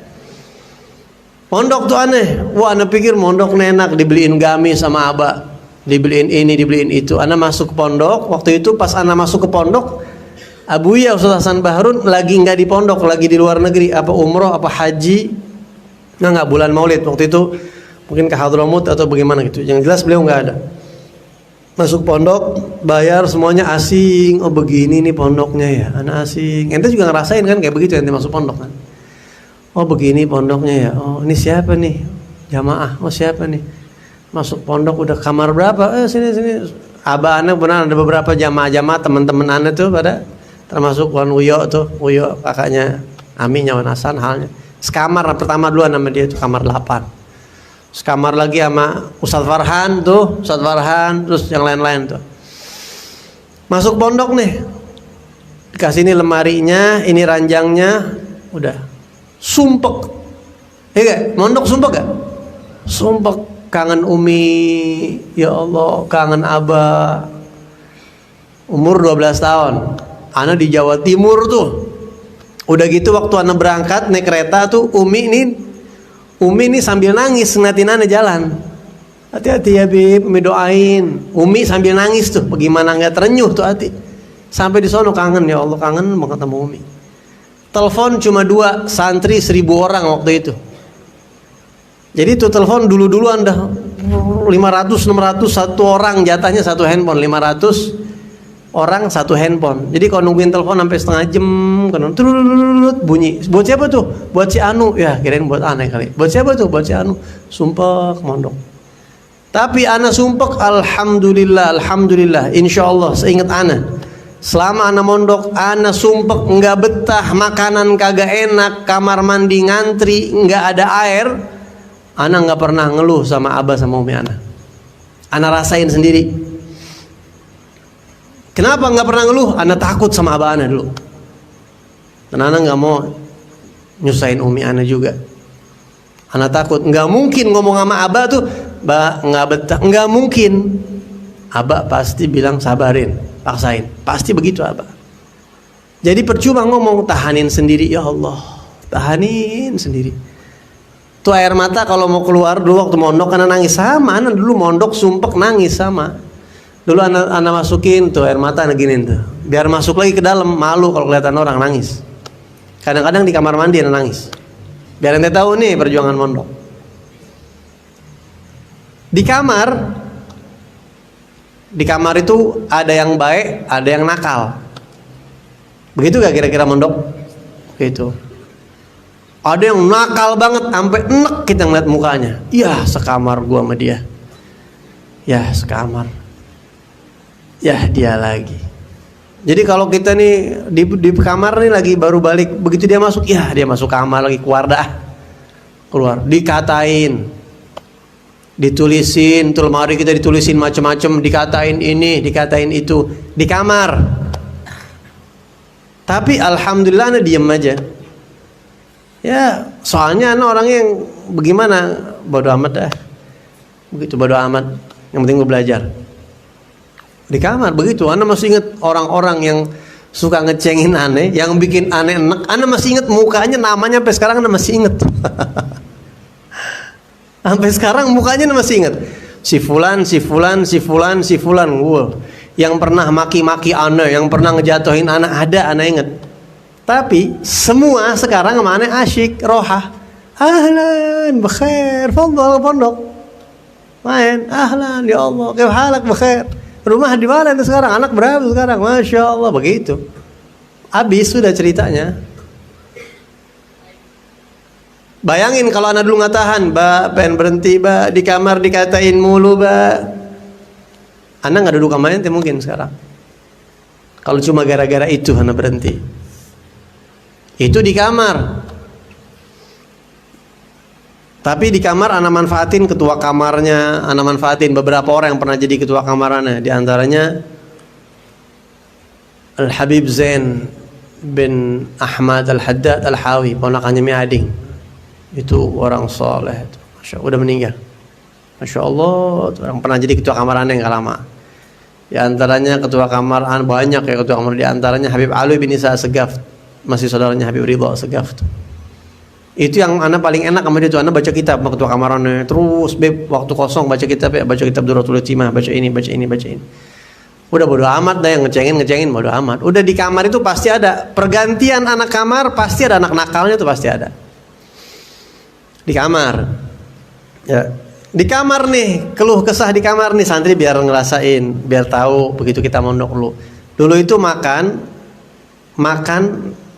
Mondok tuh aneh. Wah, anak pikir mondok enak, dibeliin gamis sama abah, dibeliin ini, dibeliin itu. Anak masuk ke pondok. Waktu itu pas anak masuk ke pondok, Abuya Ustaz Hasan Bahrun lagi nggak di pondok, lagi di luar negeri, apa umroh, apa haji, nggak bulan Maulid waktu itu, mungkin ke Hadramut atau bagaimana gitu. Yang jelas beliau nggak ada. Masuk pondok, bayar semuanya asing. Oh begini nih pondoknya ya, anak asing. Ente juga ngerasain kan kayak begitu ente masuk pondok kan. Oh begini pondoknya ya. Oh ini siapa nih? Jamaah. Oh siapa nih? Masuk pondok udah kamar berapa? Sini. Abah anak benar ada beberapa jamaah teman-teman anak tuh pada. Termasuk Wan Uyo tuh, Uyo kakaknya Ami Nyawan Hasan halnya. Sekamar pertama dulu nama dia itu kamar 8. Sekamar lagi sama Ustadz Farhan tuh, Ustadz Farhan, terus yang lain-lain tuh. Masuk pondok nih. Dikasih ini lemarinya, ini ranjangnya, udah. Sumpek. Ya gak? Mondok sumpek gak? Sumpek, kangen Umi, ya Allah, kangen Abah. Umur 12 tahun. Anak di Jawa Timur tuh. Udah gitu waktu anak berangkat naik kereta tuh Umi ini sambil nangis ngeliatin anak jalan. Hati-hati ya Bib, Umi doain. Umi sambil nangis tuh, bagaimana nggak terenyuh tuh hati. Sampai di sono kangen, ya Allah kangen mau ketemu Umi. Telepon cuma 2, santri 1000 orang waktu itu. Jadi tuh telepon dulu anda 500-600 satu orang jatahnya satu handphone, 500 orang satu handphone. Jadi kalau nungguin telepon sampai setengah jam kan bunyi. Buat siapa tuh? Buat si Anu. Ya kirain buat aneh kali. Buat siapa tuh? Buat si Anu. Sumpek mondok. Tapi ana sumpek alhamdulillah insyaallah seingat ana. Selama ana mondok ana sumpek enggak betah, makanan kagak enak, kamar mandi ngantri, enggak ada air. Ana enggak pernah ngeluh sama abah sama umi ana. Ana rasain sendiri. Kenapa nggak pernah ngeluh? Ana takut sama abah ana dulu. Dan ana nggak mau nyusahin umi ana juga. Ana takut. Nggak mungkin ngomong sama abah tuh, bah nggak betah. Nggak mungkin. Abah pasti bilang sabarin, paksain. Pasti begitu abah. Jadi percuma ngomong, tahanin sendiri ya Allah, tahanin sendiri. Tuh air mata kalau mau keluar dulu waktu mondok ana nangis sama. Ana dulu mondok sumpek nangis sama. Dulu anak masukin tuh air mata anak giniin tuh. Biar masuk lagi ke dalam, malu kalau kelihatan orang nangis. Kadang-kadang di kamar mandi anak nangis. Biar ente tahu nih perjuangan mondok. Di kamar itu ada yang baik, ada yang nakal. Begitu gak kira-kira mondok? Begitu. Ada yang nakal banget sampai enek kita ngeliat mukanya. Ya sekamar gua sama dia. Ya sekamar. Ya dia lagi. Jadi kalau kita nih di kamar nih lagi baru balik, begitu dia masuk, ya dia masuk kamar lagi keluar dah. keluar, dikatain, ditulisin, tuh lemari kita ditulisin macam-macam, dikatain ini, dikatain itu di kamar. Tapi alhamdulillah ana diem aja. Ya, soalnya ana orang yang bagaimana, bodo amat dah. Begitu bodo amat, yang penting gue belajar. Di kamar begitu, ana masih ingat orang-orang yang suka ngecengin aneh, yang bikin aneh enak. Ana masih ingat mukanya, namanya sampai sekarang ana masih ingat. Sampai sekarang mukanya ana masih ingat. Si fulan, si fulan, si fulan, si fulan. Wow. Yang pernah maki-maki ana, yang pernah ngejatuhin ana, ada ana ingat. Tapi semua sekarang sama aneh asyik, rohah. Ahlan, bekhair, fadhal pondok. Main, ahlan, ya Allah, kaya halak bekhair. Rumah di mana itu sekarang? Anak berapa sekarang? Masya Allah, begitu. Habis sudah ceritanya. Bayangin kalau anak dulu nggak tahan, pengen berhenti, di kamar dikatain mulu, anak nggak duduk sama ente mungkin sekarang. Kalau cuma gara-gara itu anak berhenti. Itu di kamar. Tapi di kamar anak manfaatin ketua kamarnya, anak manfaatin beberapa orang yang pernah jadi ketua kamarnya. Di antaranya Al-Habib Zain bin Ahmad Al-Haddad Al-Hawi, ponakannya Mi Ading. Itu orang soleh, Masya Allah, udah meninggal. Masya Allah, orang pernah jadi ketua kamaran yang gak lama. Di antaranya ketua kamar, banyak ya ketua kamar. Di antaranya Habib Alwi bin Isa Segaf, masih saudaranya Habib Ridho Segaf tuh. Itu yang anak paling enak sama dia tuh, anak baca kitab sama ketua kamarannya. Terus waktu kosong baca kitab ya, baca kitab Duratul Yatimah, baca ini, baca ini, baca ini. Udah bodo amat dah, yang ngecengin bodo amat. Udah di kamar itu pasti ada pergantian anak kamar, pasti ada anak nakalnya tuh, pasti ada. Di kamar. Ya. Di kamar nih, keluh kesah di kamar nih, santri biar ngerasain, biar tahu begitu kita mondok dulu. Dulu itu makan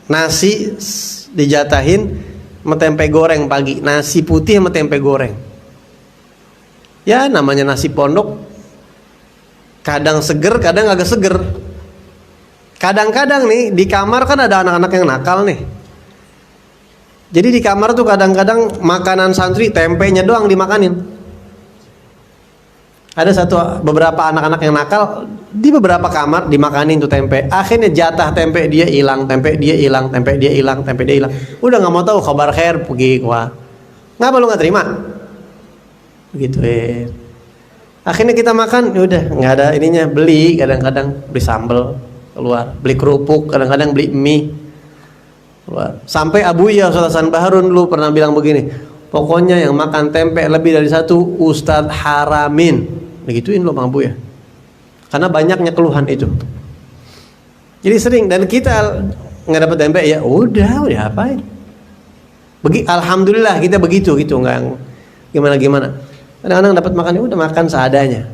nasi dijatahin sama tempe goreng pagi, nasi putih sama tempe goreng. Ya namanya nasi pondok, kadang seger, kadang agak seger. Kadang-kadang nih di kamar kan ada anak-anak yang nakal nih. Jadi di kamar tuh kadang-kadang makanan santri tempenya doang dimakanin. Ada beberapa anak-anak yang nakal di beberapa kamar dimakanin tuh tempe. Akhirnya jatah tempe dia hilang, tempe dia hilang, tempe dia hilang, tempe dia hilang. Udah nggak mau tahu kabar khair pergi wah. Ngapa lu nggak terima? Begitu Akhirnya kita makan, udah nggak ada ininya, beli kadang-kadang beli sambal keluar, beli kerupuk, kadang-kadang beli mie keluar. Sampai Abu Ya Ustaz Hasan Baharun dulu pernah bilang begini, pokoknya yang makan tempe lebih dari satu Ustadz haramin. Begituin lo Bang Abu Ya. Karena banyaknya keluhan itu. Jadi sering, dan kita nggak dapat tempe ya udah apain. Alhamdulillah kita begitu gitu, nggak gimana. Kadang-kadang dapat makan ya udah makan seadanya.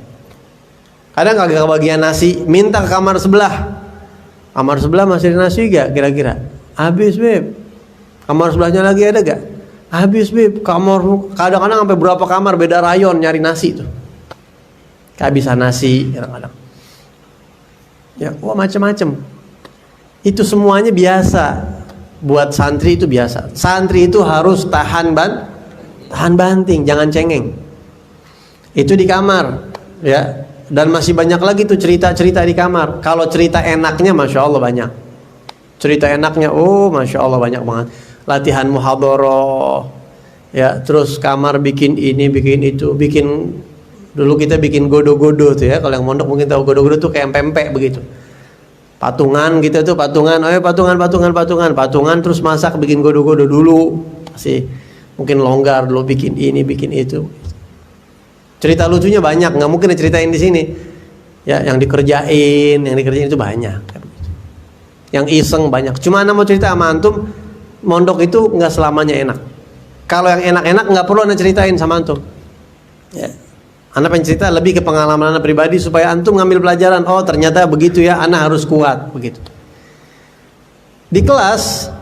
Kadang kagak kebagian nasi, minta ke kamar sebelah. Kamar sebelah masih ada nasi gak kira-kira? Habis beb. Kamar sebelahnya lagi ada gak? Habis beb. Kadang-kadang sampai berapa kamar beda rayon nyari nasi tuh. Kehabisan nasi kadang-kadang. Ya, wah macam-macam. Itu semuanya biasa. Buat santri itu biasa. Santri itu harus tahan banting, jangan cengeng. Itu di kamar, ya. Dan masih banyak lagi tuh cerita-cerita di kamar. Kalau cerita enaknya, masya Allah banyak. Cerita enaknya, masya Allah banyak banget. Latihan muhadharah, ya. Terus kamar bikin ini, bikin itu, dulu kita bikin godo-godo tuh ya. Kalau yang mondok mungkin tahu godo-godo tuh kayak pempek begitu. Patungan gitu tuh, patungan terus masak bikin godo-godo dulu. Masih mungkin longgar dulu bikin ini, bikin itu. Cerita lucunya banyak, nggak mungkin diceritain di sini. Ya, yang dikerjain itu banyak. Yang iseng banyak. Cuma ana mau cerita sama antum, mondok itu nggak selamanya enak. Kalau yang enak-enak nggak perlu ana ceritain sama antum. Ya. Ana pengen cerita lebih ke pengalaman ana pribadi supaya antum ngambil pelajaran. Oh ternyata begitu ya, ana harus kuat begitu. Di kelas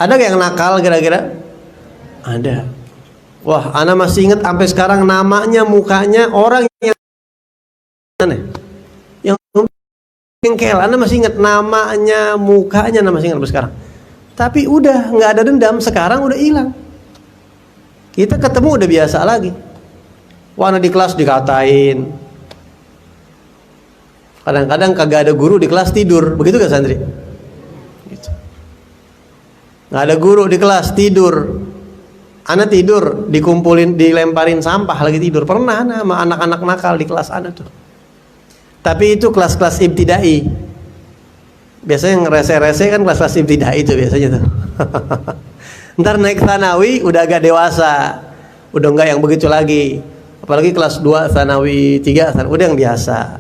ada gak yang nakal kira-kira? Ada. Wah, ana masih ingat sampai sekarang namanya, mukanya orang yang aneh, yang bengkel. Ana masih ingat namanya, mukanya, ana masih ingat sampai sekarang. Tapi udah nggak ada dendam, sekarang udah hilang. Kita ketemu udah biasa lagi. Wah, di kelas dikatain. Kadang-kadang kagak ada guru di kelas tidur. Begitu gak santri? Gitu. Gak ada guru di kelas tidur. Anak tidur, dikumpulin, dilemparin sampah lagi tidur. Pernah anak sama anak-anak nakal di kelas anak tuh. Tapi itu kelas-kelas ibtidai. Biasanya yang rese-rese kan kelas-kelas ibtidai itu biasanya tuh. Ntar naik tsanawi udah agak dewasa. Udah enggak yang begitu lagi. Apalagi kelas 2, tsanawi 3, udah yang biasa.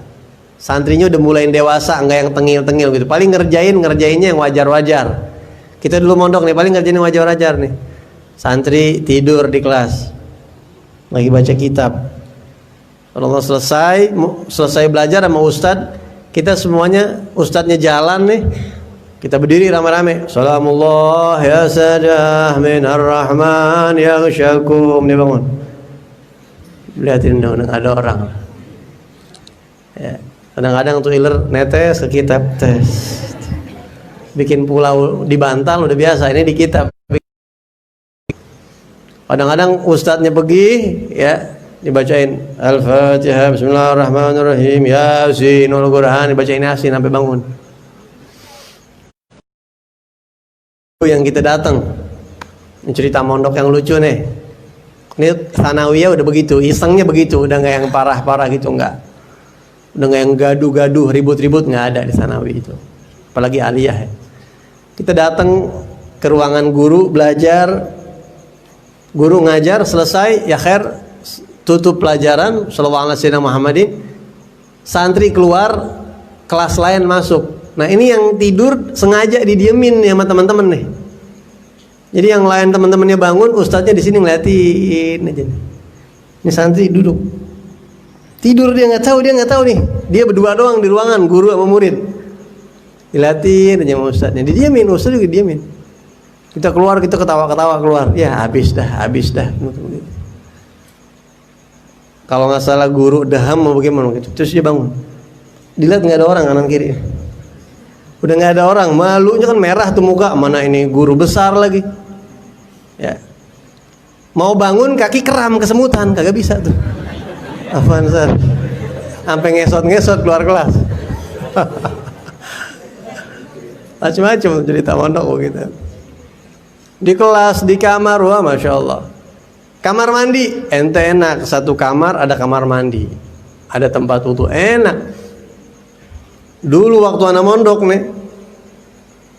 Santrinya udah mulai dewasa, enggak yang tengil-tengil gitu. Paling ngerjainnya yang wajar-wajar. Kita dulu mondok nih, paling ngerjain yang wajar-wajar nih. Santri tidur di kelas, lagi baca kitab. Kalau selesai belajar sama ustadz, kita semuanya, ustadznya jalan nih, kita berdiri rame-rame. Salamullah ya sadah minar rahman ya syakum. Dia bangun, lihatin dong, ada orang. Ya. Kadang-kadang tuh iler netes ke kitab, tes, bikin pulau di bantal udah biasa, ini di kitab. Kadang-kadang ustadznya pergi, ya dibacain Al-Fatihah, Bismillahirrahmanirrahim, Yasinul Qur'an, dibacain Yasin sampai bangun. Yang kita datang, cerita mondok yang lucu nih. Ini Tsanawiyah udah begitu, isengnya begitu, udah nggak yang parah-parah gitu, nggak. Udah nggak yang gaduh-gaduh, ribut-ribut, nggak ada di Tsanawi itu. Apalagi aliyah. Ya. Kita datang ke ruangan guru belajar. Guru ngajar selesai, ya khair, tutup pelajaran, sallallahu alaihi wasallam Muhammadin. Santri keluar, kelas lain masuk. Nah, ini yang tidur sengaja didiemin nih sama teman-teman nih. Jadi yang lain teman-temannya bangun, ustadznya di sini ngeliatin aja. Ini santri duduk. Tidur, dia nggak tahu nih. Dia berdua doang di ruangan, guru sama murid. Dilatin aja sama ustadznya, didiemin, ustadz juga didiemin. Kita keluar, kita ketawa-ketawa keluar. Ya habis dah. Kalau nggak salah guru daham mau bagaimana gitu. Terus dia bangun. Dilihat nggak ada orang kanan kiri. Udah nggak ada orang, malunya kan merah tuh muka. Mana ini guru besar lagi. Ya. Mau bangun kaki kram kesemutan, kagak bisa tuh. Apaan Sar? Sampai ngesot-ngesot keluar kelas. Macam-macam cerita mondok gitu. Di kelas, di kamar, wah masya Allah. Kamar mandi, ente enak. Satu kamar ada kamar mandi, ada tempat wudhu, enak. Dulu waktu anak mondok nih,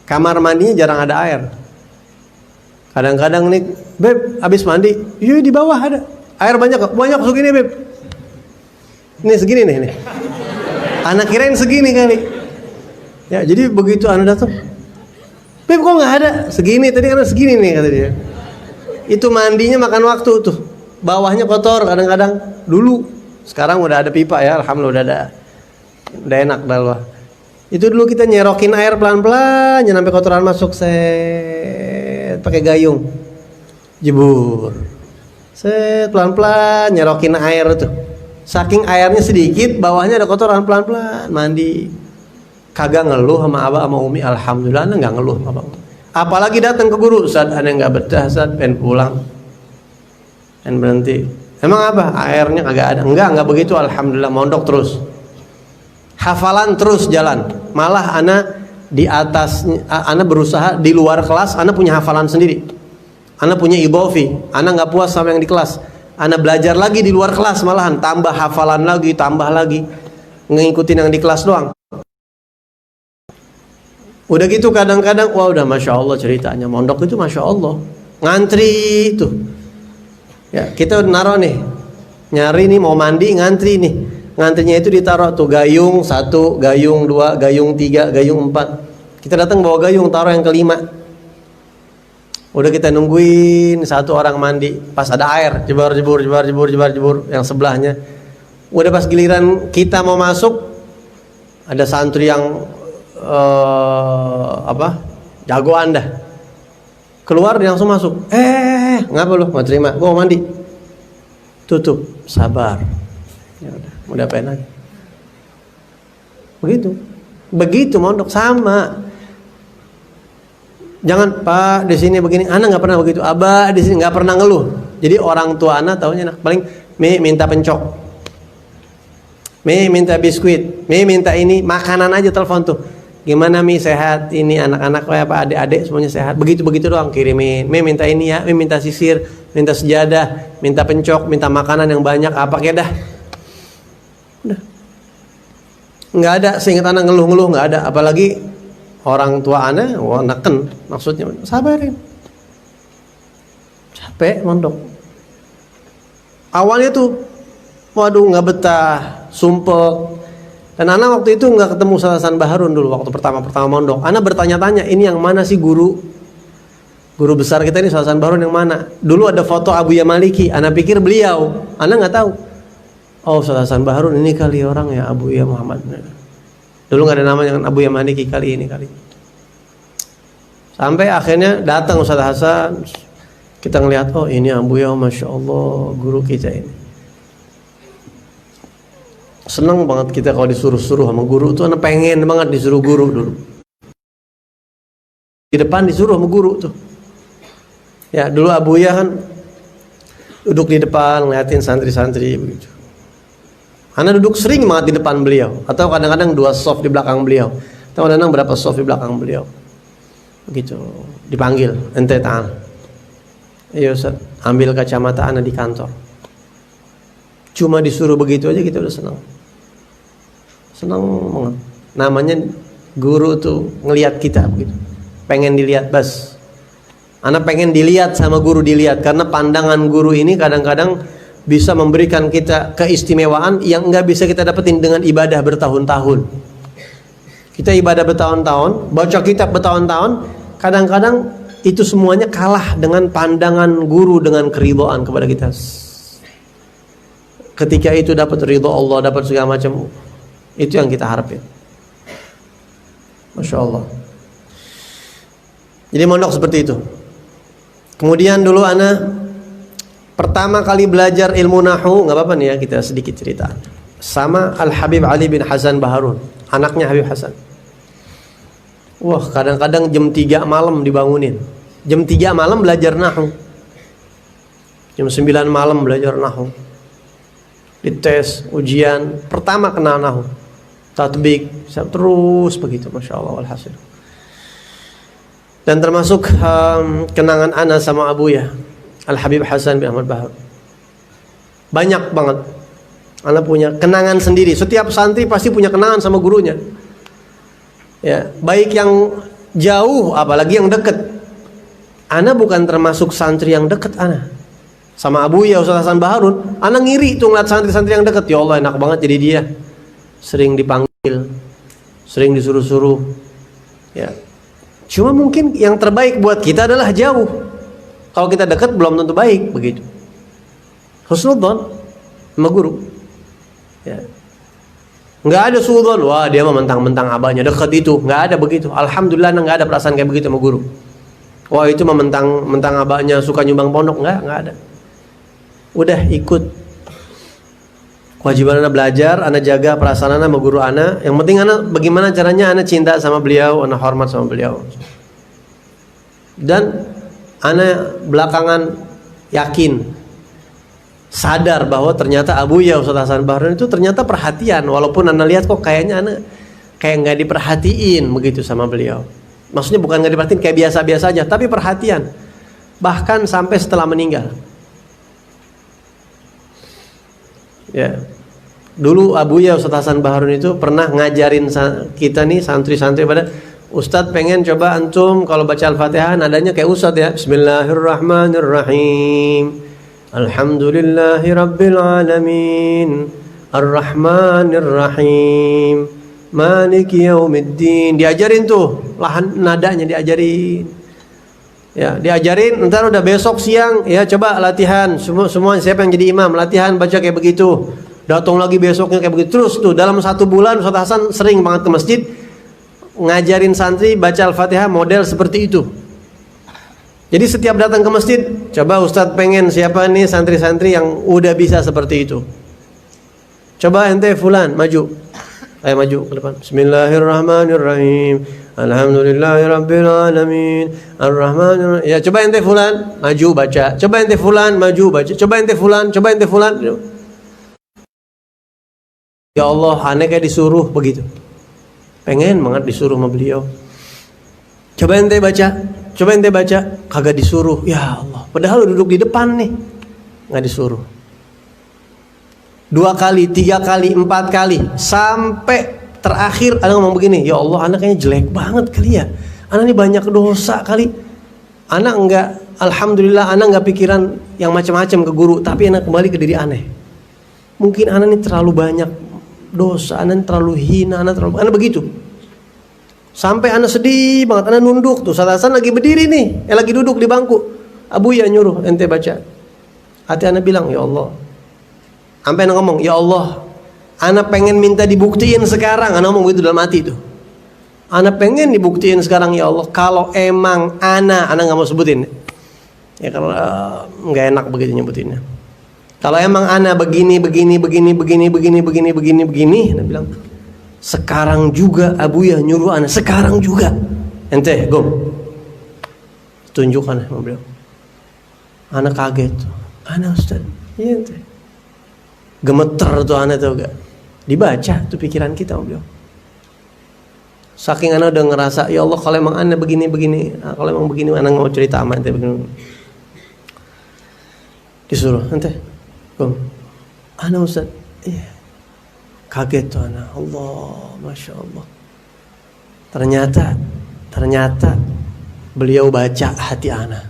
kamar mandinya jarang ada air. Kadang-kadang nih, beb, habis mandi, iya di bawah ada air banyak segini beb. Ini segini nih. Anak kirain segini kali. Ya jadi begitu anak datang. Beb kok nggak ada? Segini tadi kan segini nih kata dia. Itu mandinya makan waktu tuh. Bawahnya kotor kadang-kadang. Dulu, sekarang udah ada pipa ya, alhamdulillah udah enak dah loh. Itu dulu kita nyerokin air pelan-pelan, jangan sampai kotoran masuk, set pakai gayung, jebur, set pelan-pelan nyerokin air tuh. Saking airnya sedikit, bawahnya ada kotoran, pelan-pelan mandi. Kagak ngeluh sama abah sama umi, alhamdulillah nggak ngeluh sama abah. Apalagi datang ke guru, Ustaz aneh nggak betah, Ustaz pengen pulang, pengen berhenti. Emang apa? Airnya kagak ada. Enggak begitu, alhamdulillah mondok terus. Hafalan terus jalan. Malah ana di atas, ana berusaha di luar kelas, ana punya hafalan sendiri. Ana punya idhofi, ana nggak puas sama yang di kelas. Ana belajar lagi di luar kelas, malahan tambah hafalan lagi, tambah lagi, ngikutin yang di kelas doang. Udah gitu kadang-kadang, wah udah masya Allah ceritanya. Mondok itu masya Allah, ngantri itu. Ya kita naruh nih, nyari nih mau mandi, ngantri nih. Ngantrinya itu ditaruh tuh gayung 1, gayung 2, gayung 3, gayung 4. Kita datang bawa gayung, taruh yang kelima. Udah kita nungguin satu orang mandi, pas ada air, jebur yang sebelahnya. Udah pas giliran kita mau masuk, ada santri yang jagoan dah. Keluar dia langsung masuk. Ngapa lu? Nggak terima. Gua mau mandi. Tutup. Sabar. Ya udah, mau diapain lagi? Begitu mondok sama. Jangan Pak di sini begini. Anak nggak pernah begitu. Abah di sini nggak pernah ngeluh. Jadi orang tua anak tahunya paling Mi minta pencok, Mi minta biskuit, Mi minta ini, makanan aja telepon tuh. Gimana Mi sehat? Ini anak-anak apa adik-adik semuanya sehat. Begitu doang kirimin. Mi minta ini ya, Mi minta sisir, minta sejadah, minta pencok, minta makanan yang banyak, apa kayak dah. Udah. Nggak ada seingat anak ngeluh-ngeluh, nggak ada. Apalagi orang tua anak, wah neken maksudnya sabarin. Capek mondok. Awalnya tuh, waduh nggak betah, sumpek. Dan Ana waktu itu nggak ketemu Ustaz Hasan Baharun dulu waktu pertama mondok. Ana bertanya-tanya, ini yang mana sih guru besar kita ini Ustaz Hasan Baharun yang mana? Dulu ada foto Abuya Maliki. Ana pikir beliau, Ana nggak tahu. Oh Ustaz Hasan Baharun ini kali orang ya Abuya Muhammad. Dulu nggak ada namanya Abuya Maliki kali ini kali. Sampai akhirnya datang Ustaz Hasan. Kita ngelihat, oh ini Abuya, Masya Allah, guru kita ini. Senang banget kita kalau disuruh-suruh sama guru tuh, anak pengen banget disuruh guru dulu. Di depan disuruh sama guru tuh. Ya dulu Abuya kan duduk di depan ngeliatin santri-santri begitu. Anak duduk sering banget di depan beliau, atau kadang-kadang 2 soft di belakang beliau, atau kadang-kadang berapa soft di belakang beliau. Begitu dipanggil, ente ta'al. Iya Ustaz, ambil kacamata anak di kantor. Cuma disuruh begitu aja kita udah senang. Senang banget. Namanya guru tuh ngelihat kita begitu. Pengen dilihat bas. Anak pengen dilihat sama guru dilihat. Karena pandangan guru ini kadang-kadang bisa memberikan kita keistimewaan yang nggak bisa kita dapetin dengan ibadah bertahun-tahun. Kita ibadah bertahun-tahun, baca kitab bertahun-tahun, kadang-kadang itu semuanya kalah dengan pandangan guru, dengan keridhaan kepada kita. Ketika itu dapat ridho Allah, dapat segala macam, itu yang kita harapin. Masya Allah. Jadi mondok seperti itu. Kemudian dulu ana pertama kali belajar ilmu nahu, nggak apa-apa nih ya kita sedikit cerita. Sama Al Habib Ali bin Hasan Baharun, anaknya Habib Hasan. Wah, kadang-kadang jam 3 malam dibangunin. Jam 3 malam belajar nahwu. Jam 9 malam belajar nahwu. Dites, ujian, pertama kenal nahwu. Tatbik, terus begitu, Masya Allah, walhasil. Dan termasuk kenangan ana sama Abuya, Al Habib Hasan bin Ahmad Bahar. Banyak banget. Ana punya kenangan sendiri. Setiap santri pasti punya kenangan sama gurunya. Ya, baik yang jauh apalagi yang dekat. Ana bukan termasuk santri yang dekat ana. Sama Abuya Ustaz Hasan Baharun, ana ngiri tuh ngeliat santri-santri yang dekat. Ya Allah, enak banget jadi dia. Sering dipanggil, sering disuruh-suruh. Ya. Cuma mungkin yang terbaik buat kita adalah jauh. Kalau kita dekat belum tentu baik begitu. Husnudzon sama guru. Ya. Nggak ada suudzon, wah dia mah mentang-mentang abahnya dekat itu, nggak ada begitu. Alhamdulillah nggak ada perasaan kayak begitu sama guru. Wah itu mah mentang abahnya suka nyumbang pondok, nggak ada. Udah ikut. Kewajiban anak belajar, anak jaga perasaan anak sama guru anak. Yang penting anak bagaimana caranya anak cinta sama beliau, anak hormat sama beliau. Dan anak belakangan yakin, sadar bahwa ternyata Abuya Ustaz Hasan Baharun itu ternyata perhatian, walaupun anda lihat kok kayaknya anda kayak nggak diperhatiin begitu sama beliau. Maksudnya bukan nggak diperhatiin kayak biasa-biasa aja, tapi perhatian bahkan sampai setelah meninggal. Ya, dulu Abuya Ustaz Hasan Baharun itu pernah ngajarin kita nih santri-santri pada Ustadz pengen coba antum kalau baca Al-Fatihah nadanya kayak Ustadz ya. Bismillahirrahmanirrahim. Alhamdulillahi Rabbil Alamin Ar-Rahmanir-Rahim Maliki Yaumiddin. Diajarin tuh lahan nadanya, diajarin. Ya, diajarin. Ntar udah besok siang ya coba latihan semua siapa yang jadi imam latihan baca kayak begitu. Datang lagi besoknya kayak begitu. Terus tuh dalam 1 bulan Ustaz Hasan sering banget ke masjid ngajarin santri baca Al-Fatihah model seperti itu. Jadi setiap datang ke masjid, coba Ustadz pengen siapa nih santri-santri yang udah bisa seperti itu. Coba ente fulan maju. Ayo maju ke depan. Bismillahirrahmanirrahim. Alhamdulillahi Rabbil Alamin Ar-Rahman. Ya coba ente fulan, maju baca. Coba ente fulan, maju baca. Coba ente fulan, coba ente fulan. Ya Allah, aneh kayak disuruh begitu. Pengen banget disuruh sama beliau. Coba ente baca, coba ente baca. Kagak disuruh. Ya Allah, padahal duduk di depan nih, nggak disuruh. 2 kali, 3 kali, 4 kali, sampai terakhir anak ngomong begini, ya Allah, anak kayaknya jelek banget kali ya. Anak ini banyak dosa kali. Anak enggak, alhamdulillah, anak enggak pikiran yang macam-macam ke guru, tapi anak kembali ke diri aneh. Mungkin anak ini terlalu banyak dosa, anak terlalu hina, anak begitu. Sampai anak sedih banget, anak nunduk tuh. Ustaz Hasan lagi berdiri nih, lagi duduk di bangku. Abu ya nyuruh ente baca. Hati anak bilang, ya Allah. Sampai anak ngomong, ya Allah, anak pengen minta dibuktiin sekarang. Anak ngomong gitu dalam hati tuh. Anak pengen dibuktiin sekarang, ya Allah, kalau emang anak nggak mau sebutin. Ya karena nggak enak begitu nyebutinnya. Kalau emang anak begini, anak bilang, sekarang juga Abu ya nyuruh anak, sekarang juga. Ente, gom. Tunjuk anak sama beliau. Anak kaget tuh. Anak Ustaz, iya ente. Gemeter tuh anak tuh gak. Dibaca tuh pikiran kita sama beliau. Saking anak udah ngerasa, ya Allah kalau emang anak begini, kalau emang begini anak mau cerita sama ente begini. Disuruh, ente, gom. Anak Ustaz, iya. Kaget tuh anak, Allah, Masya Allah. Ternyata beliau baca hati anak.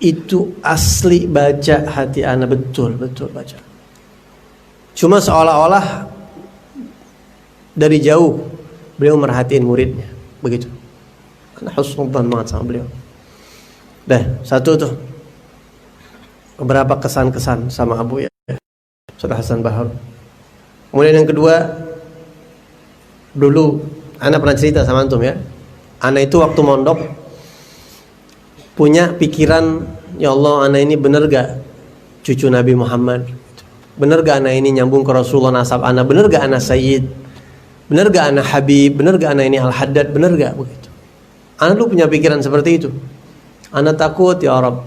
Itu asli baca hati anak, betul baca. Cuma seolah-olah dari jauh beliau merhatiin muridnya, begitu. Karena husnudzan banget sama beliau. Dah, satu tuh. Beberapa kesan-kesan sama Abu ya. Ustaz Hasan Bahar. Kemudian yang kedua, dulu ana pernah cerita sama antum ya. Ana itu waktu mondok punya pikiran, ya Allah, ana ini bener gak cucu Nabi Muhammad? Bener gak anak ini nyambung ke Rasulullah nasab anak? Bener gak anak Sayyid? Bener gak anak Habib? Bener gak anak ini Al-Haddad? Bener gak? Begitu. Anak tuh punya pikiran seperti itu. Anak takut, ya Rabb,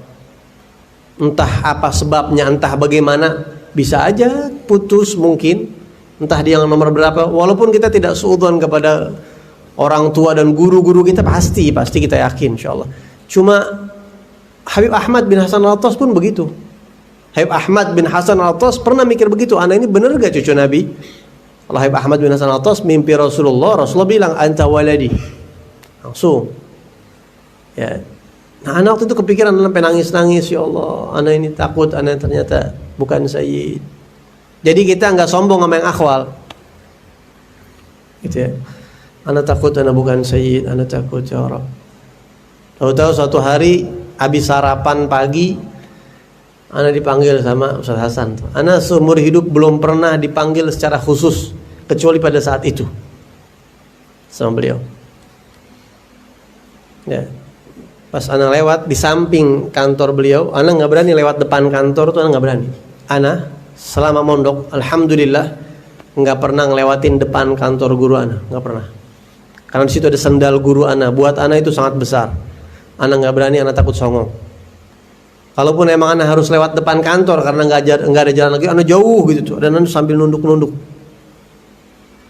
entah apa sebabnya, entah bagaimana, bisa aja putus mungkin. Entah dia yang nomor berapa. Walaupun kita tidak suudzon kepada orang tua dan guru-guru kita, pasti kita yakin insyaallah. Cuma Habib Ahmad bin Hasan Al-Attas pun begitu. Habib Ahmad bin Hasan Al-Attas pernah mikir begitu, anak ini benar gak cucu Nabi? Kalau Habib Ahmad bin Hasan Al-Attas mimpi Rasulullah bilang, anta waladi. Langsung. Ya. Nah, anak waktu itu kepikiran, sampai nangis-nangis, ya Allah, anak ini takut, anak ternyata bukan Sayyid. Jadi kita nggak sombong sama yang akhwal. Gitu ya. Anak takut, anak bukan Sayyid, anak takut, ya Rabb. Tahu-tahu suatu hari habis sarapan pagi, ana dipanggil sama Ustaz Hasan. Ana seumur hidup belum pernah dipanggil secara khusus kecuali pada saat itu sama beliau. Ya. Pas ana lewat di samping kantor beliau, ana nggak berani lewat depan kantor tuh, ana nggak berani. Ana selama mondok, alhamdulillah nggak pernah ngelewatin depan kantor guru ana, nggak pernah. Karena di situ ada sendal guru ana. Buat ana itu sangat besar. Ana nggak berani, ana takut songong. Kalaupun emang anak harus lewat depan kantor karena nggak ada jalan lagi, anak jauh gitu tuh, dan anak sambil nunduk.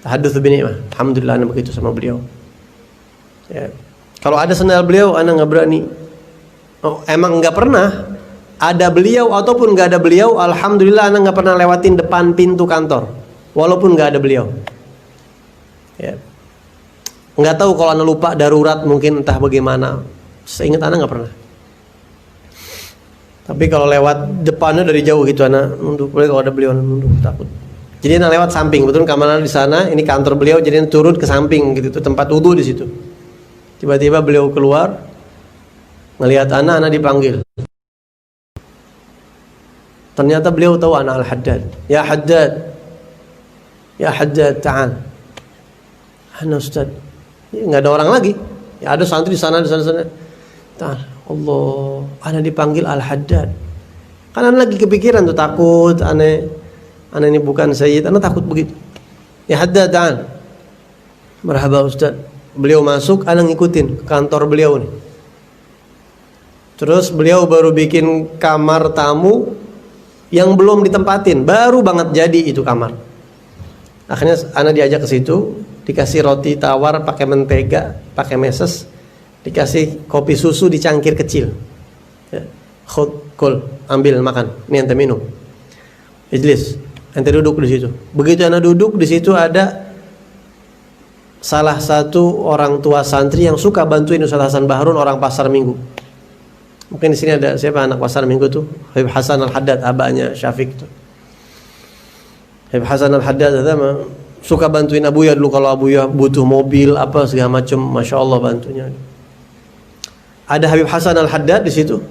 Tahadduts bi ni'mah. Alhamdulillah anak begitu sama beliau. Ya. Kalau ada sendal beliau, anak nggak berani. Oh, emang nggak pernah ada beliau ataupun nggak ada beliau, alhamdulillah anak nggak pernah lewatin depan pintu kantor, walaupun nggak ada beliau. Ya. Nggak tahu kalau anak lupa darurat mungkin entah bagaimana. Seingat anak nggak pernah. Tapi kalau lewat depannya dari jauh gitu anak nunduk. Boleh kalau ada beliau nunduk, takut. Jadi anak lewat samping, betul kamar di sana, ini kantor beliau, jadi anak turun ke samping gitu, tempat wudu di situ. Tiba-tiba beliau keluar, ngelihat anak dipanggil. Ternyata beliau tahu anak Al-Haddad. Ya Haddad, ta'al. Anak Ustaz. Nggak ada orang lagi. Ya ada santri di sana. Ta'al. Allah, anak dipanggil Al-Haddad. Kan anak lagi kepikiran tuh, takut, anak ini bukan Sayyid, anak takut begitu. Ya Haddad, ta'al. Marhaba Ustaz. Beliau masuk, ana ngikutin ke kantor beliau nih. Terus beliau baru bikin kamar tamu yang belum ditempatin, baru banget jadi itu kamar. Akhirnya ana diajak ke situ, dikasih roti tawar pakai mentega, pakai meses, dikasih kopi susu di cangkir kecil. Ya. Kul, ambil makan. Ini ente minum. Ijlis, ente duduk di situ. Begitu ana duduk di situ ada salah satu orang tua santri yang suka bantuin Ustaz Hasan Bahrun, orang Pasar Minggu. Mungkin di sini ada siapa anak Pasar Minggu tuh? Habib Hasan Al-Haddad, abahnya Syafiq tuh. Habib Hasan Al-Haddad itu suka bantuin Abuya dulu kalau Abuya butuh mobil apa segala macam, Masya Allah bantunya. Ada Habib Hasan Al-Haddad di situ.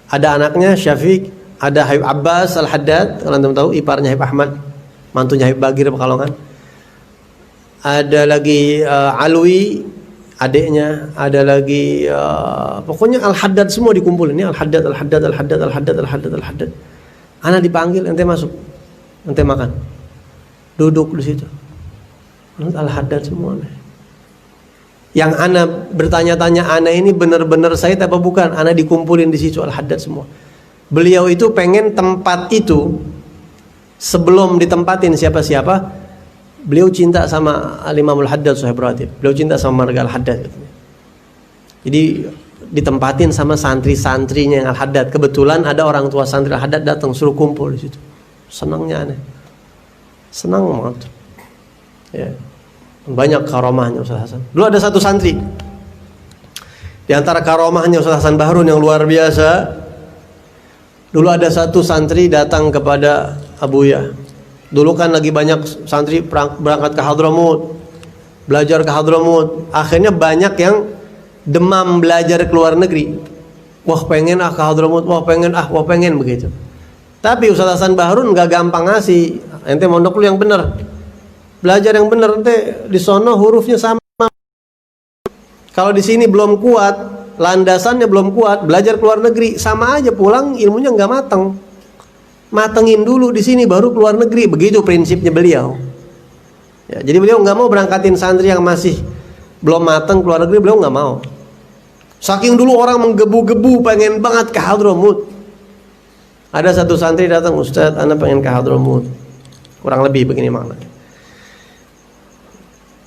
Ada anaknya Syafiq, ada Habib Abbas Al-Haddad, kalian tahu iparnya Habib Ahmad, mantunya Habib Bagir Pekalongan. Ada lagi Alwi, adiknya, ada lagi pokoknya Al-Haddad semua dikumpulin. Ini Al-Haddad, Al-Haddad, Al-Haddad, Al-Haddad, Al-Haddad, Al-Haddad. Ana dipanggil, ente masuk, ente makan, duduk di situ. Al-Haddad semua. Yang ana bertanya-tanya, ana ini benar-benar Said apa bukan? Ana dikumpulin di situ Al-Haddad semua. Beliau itu pengen tempat itu sebelum ditempatin siapa-siapa. Beliau cinta sama Al-Imam Al-Haddad Sahib Ratib. Beliau cinta sama marga Al-Haddad. Jadi ditempatin sama santri-santrinya yang Al-Haddad. Kebetulan ada orang tua santri Al-Haddad datang suruh kumpul di situ. Senangnya aneh. Senang banget. Ya. Banyak karomahnya Ustaz Hasan. Dulu ada satu santri. Di antara karomahnya Ustaz Hasan Bahrun yang luar biasa. Dulu ada satu santri datang kepada Abuya. Dulu kan lagi banyak santri berangkat ke Hadramut, belajar ke Hadramut. Akhirnya banyak yang demam belajar ke luar negeri. Wah pengen ke Hadramut, wah pengen begitu. Tapi Ustaz Hasan Bahrun gak gampang ngasih. Ente mondok lu yang bener, belajar yang bener. Ente di sono hurufnya sama. Kalau di sini belum kuat, landasannya belum kuat, belajar ke luar negeri sama aja, pulang ilmunya nggak matang. Matengin dulu di sini baru keluar negeri, begitu prinsipnya beliau. Ya, jadi beliau nggak mau berangkatin santri yang masih belum matang keluar negeri, beliau nggak mau. Saking dulu orang menggebu-gebu pengen banget ke Hadramut. Ada satu santri datang, Ustadz, ana pengen ke Hadramut. Kurang lebih begini maknanya.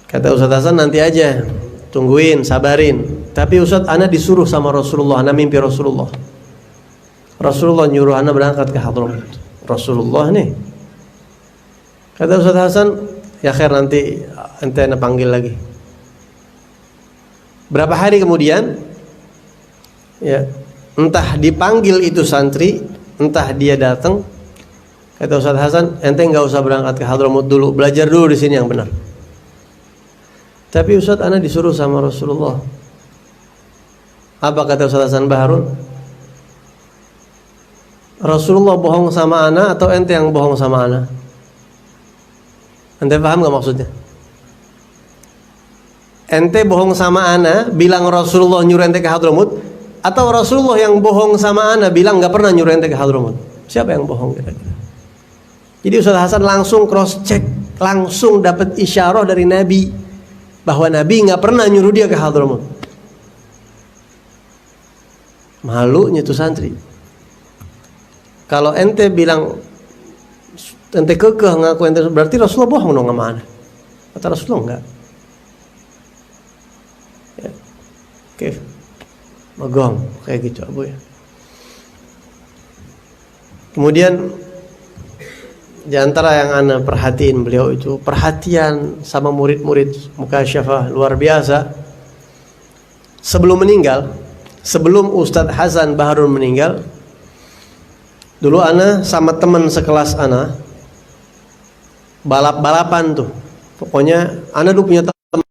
Kata Ustadz Hasan, nanti aja, tungguin, sabarin. Tapi Ustadz, ana disuruh sama Rasulullah, ana mimpi Rasulullah. Rasulullah nyuruh ana berangkat ke Hadramut. Rasulullah nih. Kata Ustaz Hasan, ya khair nanti ente ana panggil lagi. Berapa hari kemudian, ya, entah dipanggil itu santri, entah dia datang. Kata Ustaz Hasan, ente nggak usah berangkat ke Hadramut dulu, belajar dulu di sini yang benar. Tapi Ustaz, ana disuruh sama Rasulullah. Apa kata Ustaz Hasan Bahrun? Rasulullah bohong sama ana atau ente yang bohong sama ana? Ente paham gak maksudnya? Ente bohong sama ana bilang Rasulullah nyuruh ente ke Hadramut, atau Rasulullah yang bohong sama ana bilang gak pernah nyuruh ente ke Hadramut? Siapa yang bohong kira-kira? Jadi Ustaz Hasan langsung cross check, langsung dapat isyarah dari Nabi bahwa Nabi gak pernah nyuruh dia ke Hadramut. Malunya tuh santri. Kalau ente bilang, ente kekeh ngaku ente, berarti Rasulullah bohong dong sama ana. Kata Rasulullah enggak. Ya. Oke, megong kayak gitu Abu ya. Kemudian di antara yang ana perhatiin beliau itu perhatian sama murid-murid, mukasyafah luar biasa. Sebelum meninggal, sebelum Ustadz Hasan Bahrun meninggal, dulu ana sama teman sekelas ana balap-balapan tuh. Pokoknya ana dulu punya teman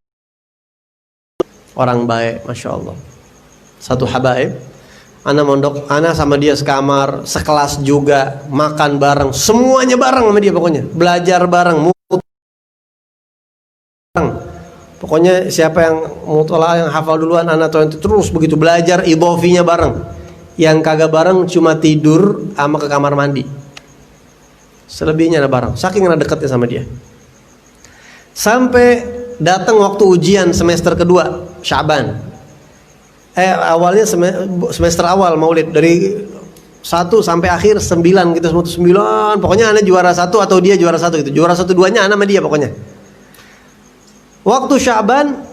orang baik, Masya Allah. Satu habaib. Ana mondok, ana sama dia sekamar, sekelas juga, makan bareng, semuanya bareng sama dia pokoknya. Belajar bareng, bareng. Pokoknya siapa yang mutolak, yang hafal duluan, ana terus begitu belajar idhofinya bareng. Yang kagak bareng cuma tidur sama ke kamar mandi. Selebihnya ada bareng. Saking ada dekatnya sama dia. Sampai datang waktu ujian semester kedua Syaban. Awalnya semester awal Maulid dari 1 sampai akhir 9 gitu, semua 9. Pokoknya ana juara 1 atau dia juara 1 gitu. Juara 1 2-nya ana sama dia pokoknya. Waktu Syaban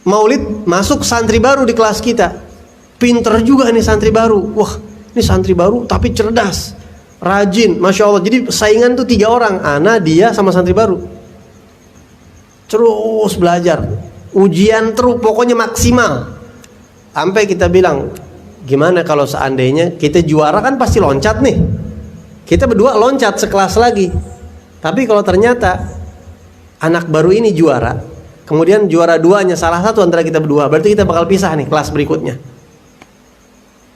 Maulid masuk santri baru di kelas kita. Pinter juga nih santri baru. Wah, ini santri baru tapi cerdas, rajin, Masya Allah. Jadi saingan tuh 3 orang, ana, dia, sama santri baru. Terus belajar, ujian terus, pokoknya maksimal. Sampai kita bilang, gimana kalau seandainya kita juara, kan pasti loncat nih. Kita berdua loncat sekelas lagi. Tapi kalau ternyata anak baru ini juara, kemudian juara 2-nya salah satu antara kita berdua, berarti kita bakal pisah nih kelas berikutnya.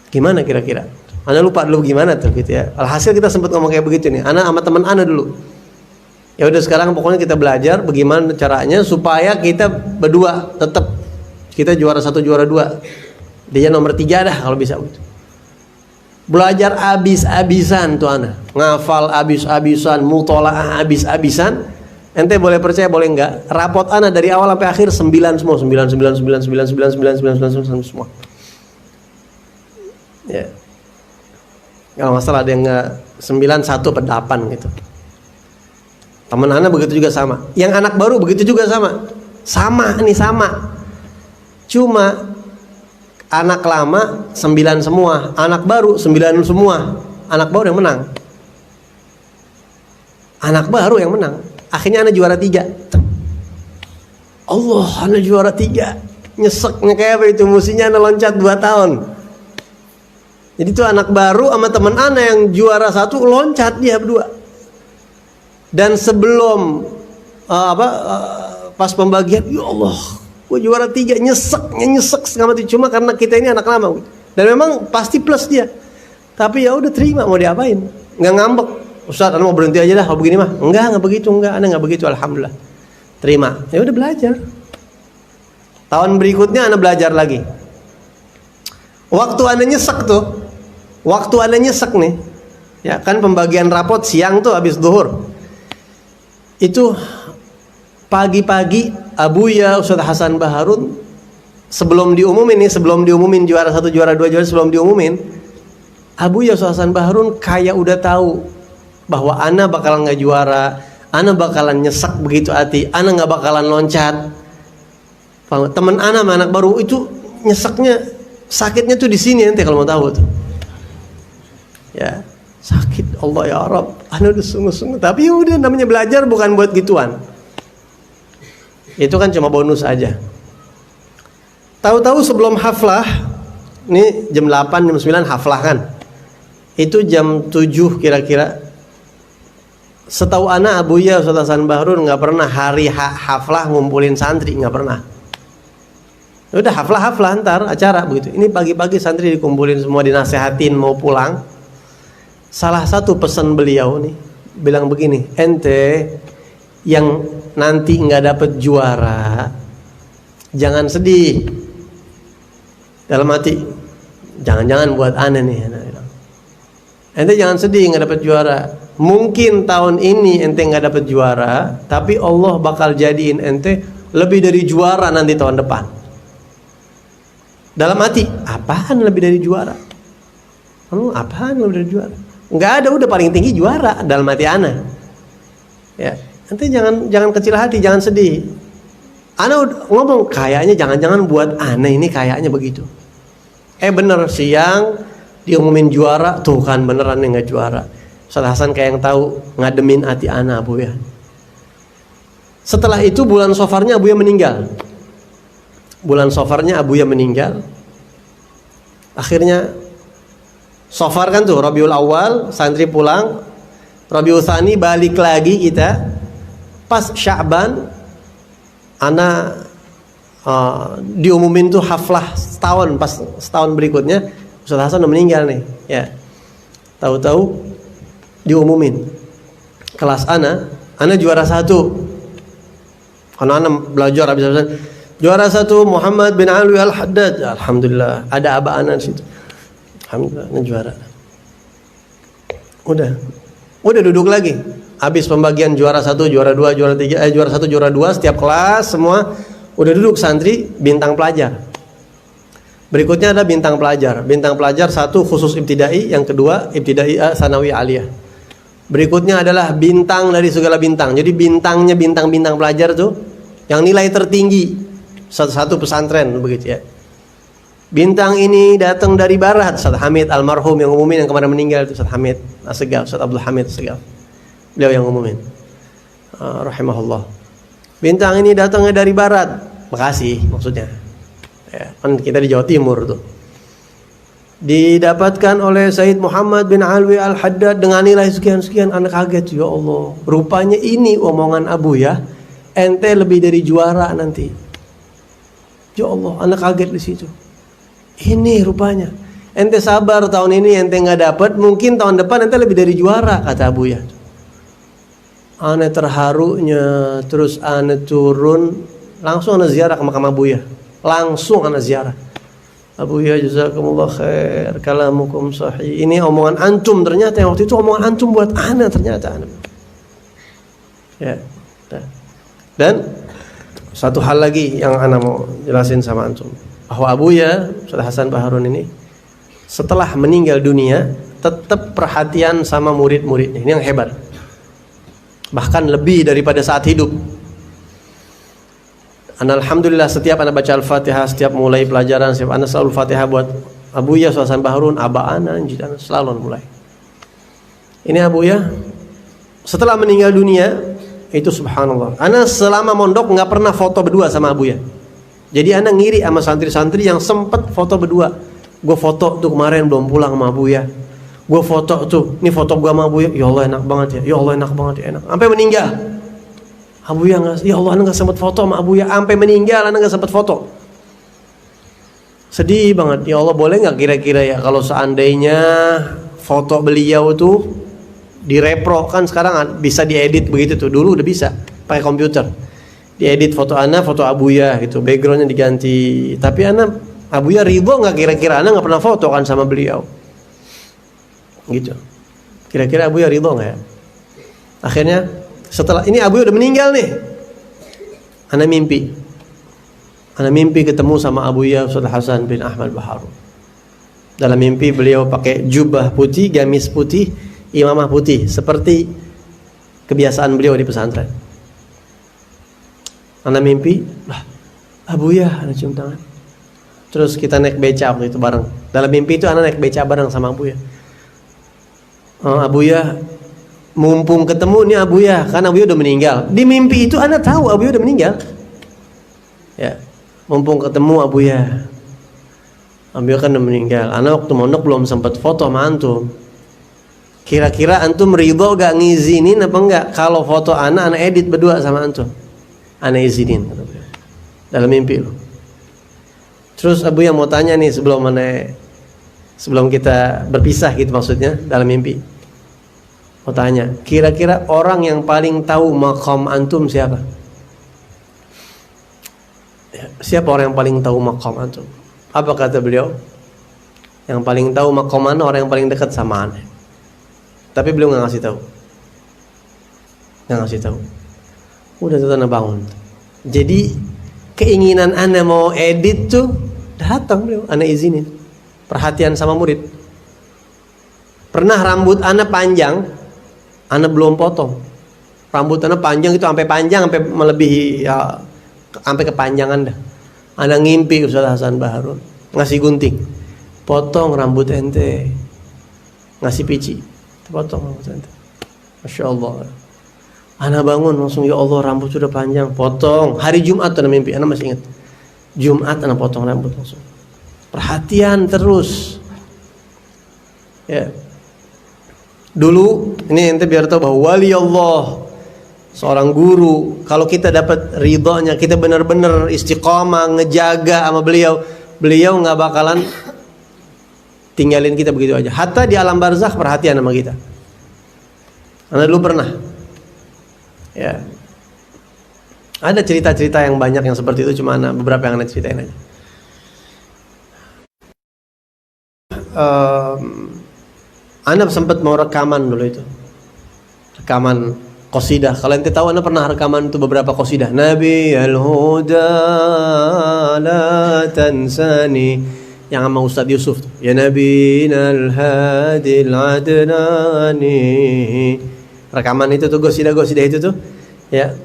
Gimana kira-kira? Ana lupa dulu gimana tuh gitu ya. Alhasil kita sempat ngomong kayak begitu nih. Ana sama teman ana dulu. Ya udah sekarang pokoknya kita belajar bagaimana caranya supaya kita berdua tetap kita juara 1 juara 2. Dia nomor 3 dah kalau bisa gitu. Belajar abis-abisan tuh ana. Ngafal abis-abisan, mutolaah abis-abisan. Ente boleh percaya boleh enggak, rapot ana dari awal sampai akhir 9 semua, 9 semua. Ya. Kalau masalah ada yang enggak 9 1 per 8 gitu. Teman ana begitu juga sama. Yang anak baru begitu juga sama. Sama. Cuma anak lama 9 semua, anak baru 9 semua. Anak baru yang menang. Akhirnya ana juara 3. Allah, ana juara 3. Nyeseknya kayak apa itu? Mestinya ana loncat 2 tahun. Jadi itu anak baru sama teman ana yang juara 1 loncat dia berdua. Dan sebelum pas pembagian, ya Allah, gue juara 3, nyesek setengah mati. Cuma karena kita ini anak lama, dan memang pasti plus dia. Tapi ya udah terima, mau diapain? Nggak ngambek. Ustaz, ana mau berhenti aja dah kalau begini mah. Enggak begitu, ana nggak begitu, alhamdulillah. Terima. Ya udah belajar. Tahun berikutnya ana belajar lagi. Waktu ana nyesek nih, ya kan pembagian rapot siang tuh habis zuhur. Itu pagi-pagi Abuya Ustaz Hasan Baharun sebelum diumumin juara 1 juara 2 sebelum diumumin, Abuya Ustaz Hasan Baharun kayak udah tahu bahwa ana bakalan nggak juara, ana bakalan nyesek begitu hati, ana nggak bakalan loncat. Temen ana sama anak baru itu nyeseknya, sakitnya tuh di sini, ente kalau mau tahu tuh. Ya, sakit, Allah ya Rabb, ana udah sungguh-sungguh. Tapi udah, namanya belajar bukan buat gituan. Itu kan cuma bonus aja. Tahu-tahu sebelum haflah, ini jam 8, jam 9 haflah kan. Itu jam 7 kira-kira. Setahu ana Abuya Ustaz Hasan Baharun nggak pernah hari haflah ngumpulin santri, nggak pernah. Udah haflah ntar acara begitu. Ini pagi-pagi santri dikumpulin semua, dinasehatin mau pulang. Salah satu pesan beliau nih bilang begini, ente yang nanti nggak dapet juara jangan sedih. Dalam hati, jangan-jangan buat aneh nih. Ente jangan sedih nggak dapet juara. Mungkin tahun ini ente nggak dapet juara, tapi Allah bakal jadiin ente lebih dari juara nanti tahun depan. Dalam hati, apaan lebih dari juara? Apaan lebih dari juara? Nggak ada, udah paling tinggi juara dalam hati ana. Ya, nanti jangan kecil hati, jangan sedih. Ana ngomong kayaknya jangan-jangan buat aneh ini kayaknya begitu. Bener, siang diumumin juara, tuh kan beneran yang nggak juara. Ustaz Hasan kayak yang tahu ngademin hati ana Abuya. Setelah itu bulan Sofarnya Abuya meninggal. Akhirnya Sofar kan tuh Rabiul Awal santri pulang, Rabiul Tsani balik lagi kita. Pas Sya'ban ana diumumin tuh haflah setahun, pas setahun berikutnya Ustaz Hasan udah meninggal nih, ya. Tahu-tahu diumumin kelas ana juara 1. Karena ana belajar habis-habisan. Juara 1 Muhammad bin Alwi Al-Haddad. Alhamdulillah, ada aba ana di situ. Alhamdulillah, ana juara. Udah duduk lagi. habis pembagian juara 1, juara 2, juara 3, juara 1, juara 2 setiap kelas semua udah duduk santri bintang pelajar. Berikutnya ada bintang pelajar. Bintang pelajar 1 khusus ibtidai, yang kedua ibtidai sanawi aliyah. Berikutnya adalah bintang dari segala bintang. Jadi bintangnya bintang-bintang pelajar tuh yang nilai tertinggi satu pesantren begitu ya. Bintang ini datang dari barat, Ustaz Hamid almarhum yang umumin, yang kemarin meninggal itu Ustaz Hamid Assegaf, Ustaz Abdul Hamid Assegaf. Beliau yang umumin. Rahimahullah. Bintang ini datangnya dari barat, Bekasi maksudnya. Ya, kan kita di Jawa Timur tuh. Didapatkan oleh Said Muhammad bin Alwi Al-Haddad dengan nilai sekian-sekian. Anak kaget, ya Allah. Rupanya ini omongan Abu ya. Ente lebih dari juara nanti. Ya Allah, anak kaget di situ. Ini rupanya. Ente sabar tahun ini ente nggak dapat, mungkin tahun depan ente lebih dari juara, kata Abu ya. Ane terharunya, terus ane turun, langsung ane ziarah ke makam Abu ya. Langsung ane ziarah. Abu ya jazakumullah khair, kalamukum sahih. Ini omongan antum ternyata, yang waktu itu omongan antum buat ana ternyata. Ya. Dan satu hal lagi yang ana mau jelasin sama antum, bahwa Abu ya Ustaz Hasan Baharun ini setelah meninggal dunia tetap perhatian sama murid-muridnya. Ini yang hebat. Bahkan lebih daripada saat hidup. Alhamdulillah setiap anak baca Al-Fatihah, setiap mulai pelajaran, setiap anak selalu Fatihah buat Abu ya Ustaz Hasan Baharun, aba ana selalu mulai. Ini Abu ya setelah meninggal dunia itu subhanallah. Ana selama mondok nggak pernah foto berdua sama Abu ya. Jadi ana ngiri sama santri-santri yang sempet foto berdua. Gue foto tuh kemarin belum pulang sama Abu ya. Gue foto tuh, ini foto gue sama Abu ya. Ya Allah enak banget ya. Ya Allah enak banget ya, enak. Sampai meninggal. Abu ya nggak, ya Allah ana nggak sempet foto sama Abu ya. Sampai meninggal ana nggak sempet foto. Sedih banget. Ya Allah boleh nggak kira-kira ya kalau seandainya foto beliau tuh direpro, kan sekarang bisa diedit begitu tuh. Dulu udah bisa pakai komputer. Diedit foto ana, foto Abu ya gitu, backgroundnya diganti. Tapi ana Abu ya ridho nggak kira-kira? Ana nggak pernah foto kan sama beliau, gitu. Kira-kira Abu ya ridho nggak ya? Akhirnya setelah ini Abu ya udah meninggal nih, ana mimpi ketemu sama Abu ya Ustaz Hasan bin Ahmad Baharun. Dalam mimpi beliau pakai jubah putih, gamis putih, imamah putih, seperti kebiasaan beliau di pesantren. Anak mimpi, lah Abu ya, anak cium tangan. Terus kita naik beca waktu itu bareng. Dalam mimpi itu anak naik beca bareng sama Abu ya. Abu ya, mumpung ketemu nih Abu ya, karena Abu ya udah meninggal. Di mimpi itu anak tahu Abu ya udah meninggal. Ya, mumpung ketemu Abu ya. Abu ya kan udah meninggal. Anak waktu mondok belum sempat foto sama antum. Kira-kira antum ridho gak ngizinin apa enggak kalau foto anak edit berdua sama antum? Ana izinin dalam mimpi lo. Terus Abu yang mau tanya nih sebelum kita berpisah gitu maksudnya dalam mimpi. Mau tanya, kira-kira orang yang paling tahu maqam antum siapa? Ya, siapa orang yang paling tahu maqam antum? Apa kata beliau? Yang paling tahu maqam ana orang yang paling dekat sama ana. Tapi beliau nggak ngasih tahu. Nggak ngasih tahu. Udah tuh ana bangun. Jadi keinginan ana mau edit tuh datang beliau, ana izinin. Perhatian sama murid. Pernah rambut ana panjang, ana belum potong. Rambut ana panjang itu sampai panjang sampai melebihi ya, sampai kepanjangan dah. Ana ngimpi Ustaz Hasan Baharun ngasih gunting. Potong rambut ente. Ngasih pici. Potong rambut ente. Masya Allah. Ana bangun langsung, ya Allah rambut sudah panjang, potong. Hari Jumat ana mimpi, ana masih ingat. Jumat ana potong rambut langsung. Perhatian terus. Ya. Dulu ini ente biar tahu bahwa wali Allah, seorang guru, kalau kita dapat ridhonya, kita benar-benar istiqomah ngejaga sama beliau, beliau nggak bakalan tinggalin kita begitu aja. Hatta di alam barzakh perhatian sama kita. Ana dulu pernah. Ya, ada cerita-cerita yang banyak yang seperti itu, cuma beberapa yang ana ceritain aja. Ana sempat mau rekaman dulu itu, rekaman qasidah. Kalau ente tahu, anda pernah rekaman itu beberapa qasidah. Nabi al-huda la tansani, yang sama Ustadz Yusuf tuh. Ya Nabi al-hadil adnani. Rekaman itu tuh, qasidah itu tuh. Ya,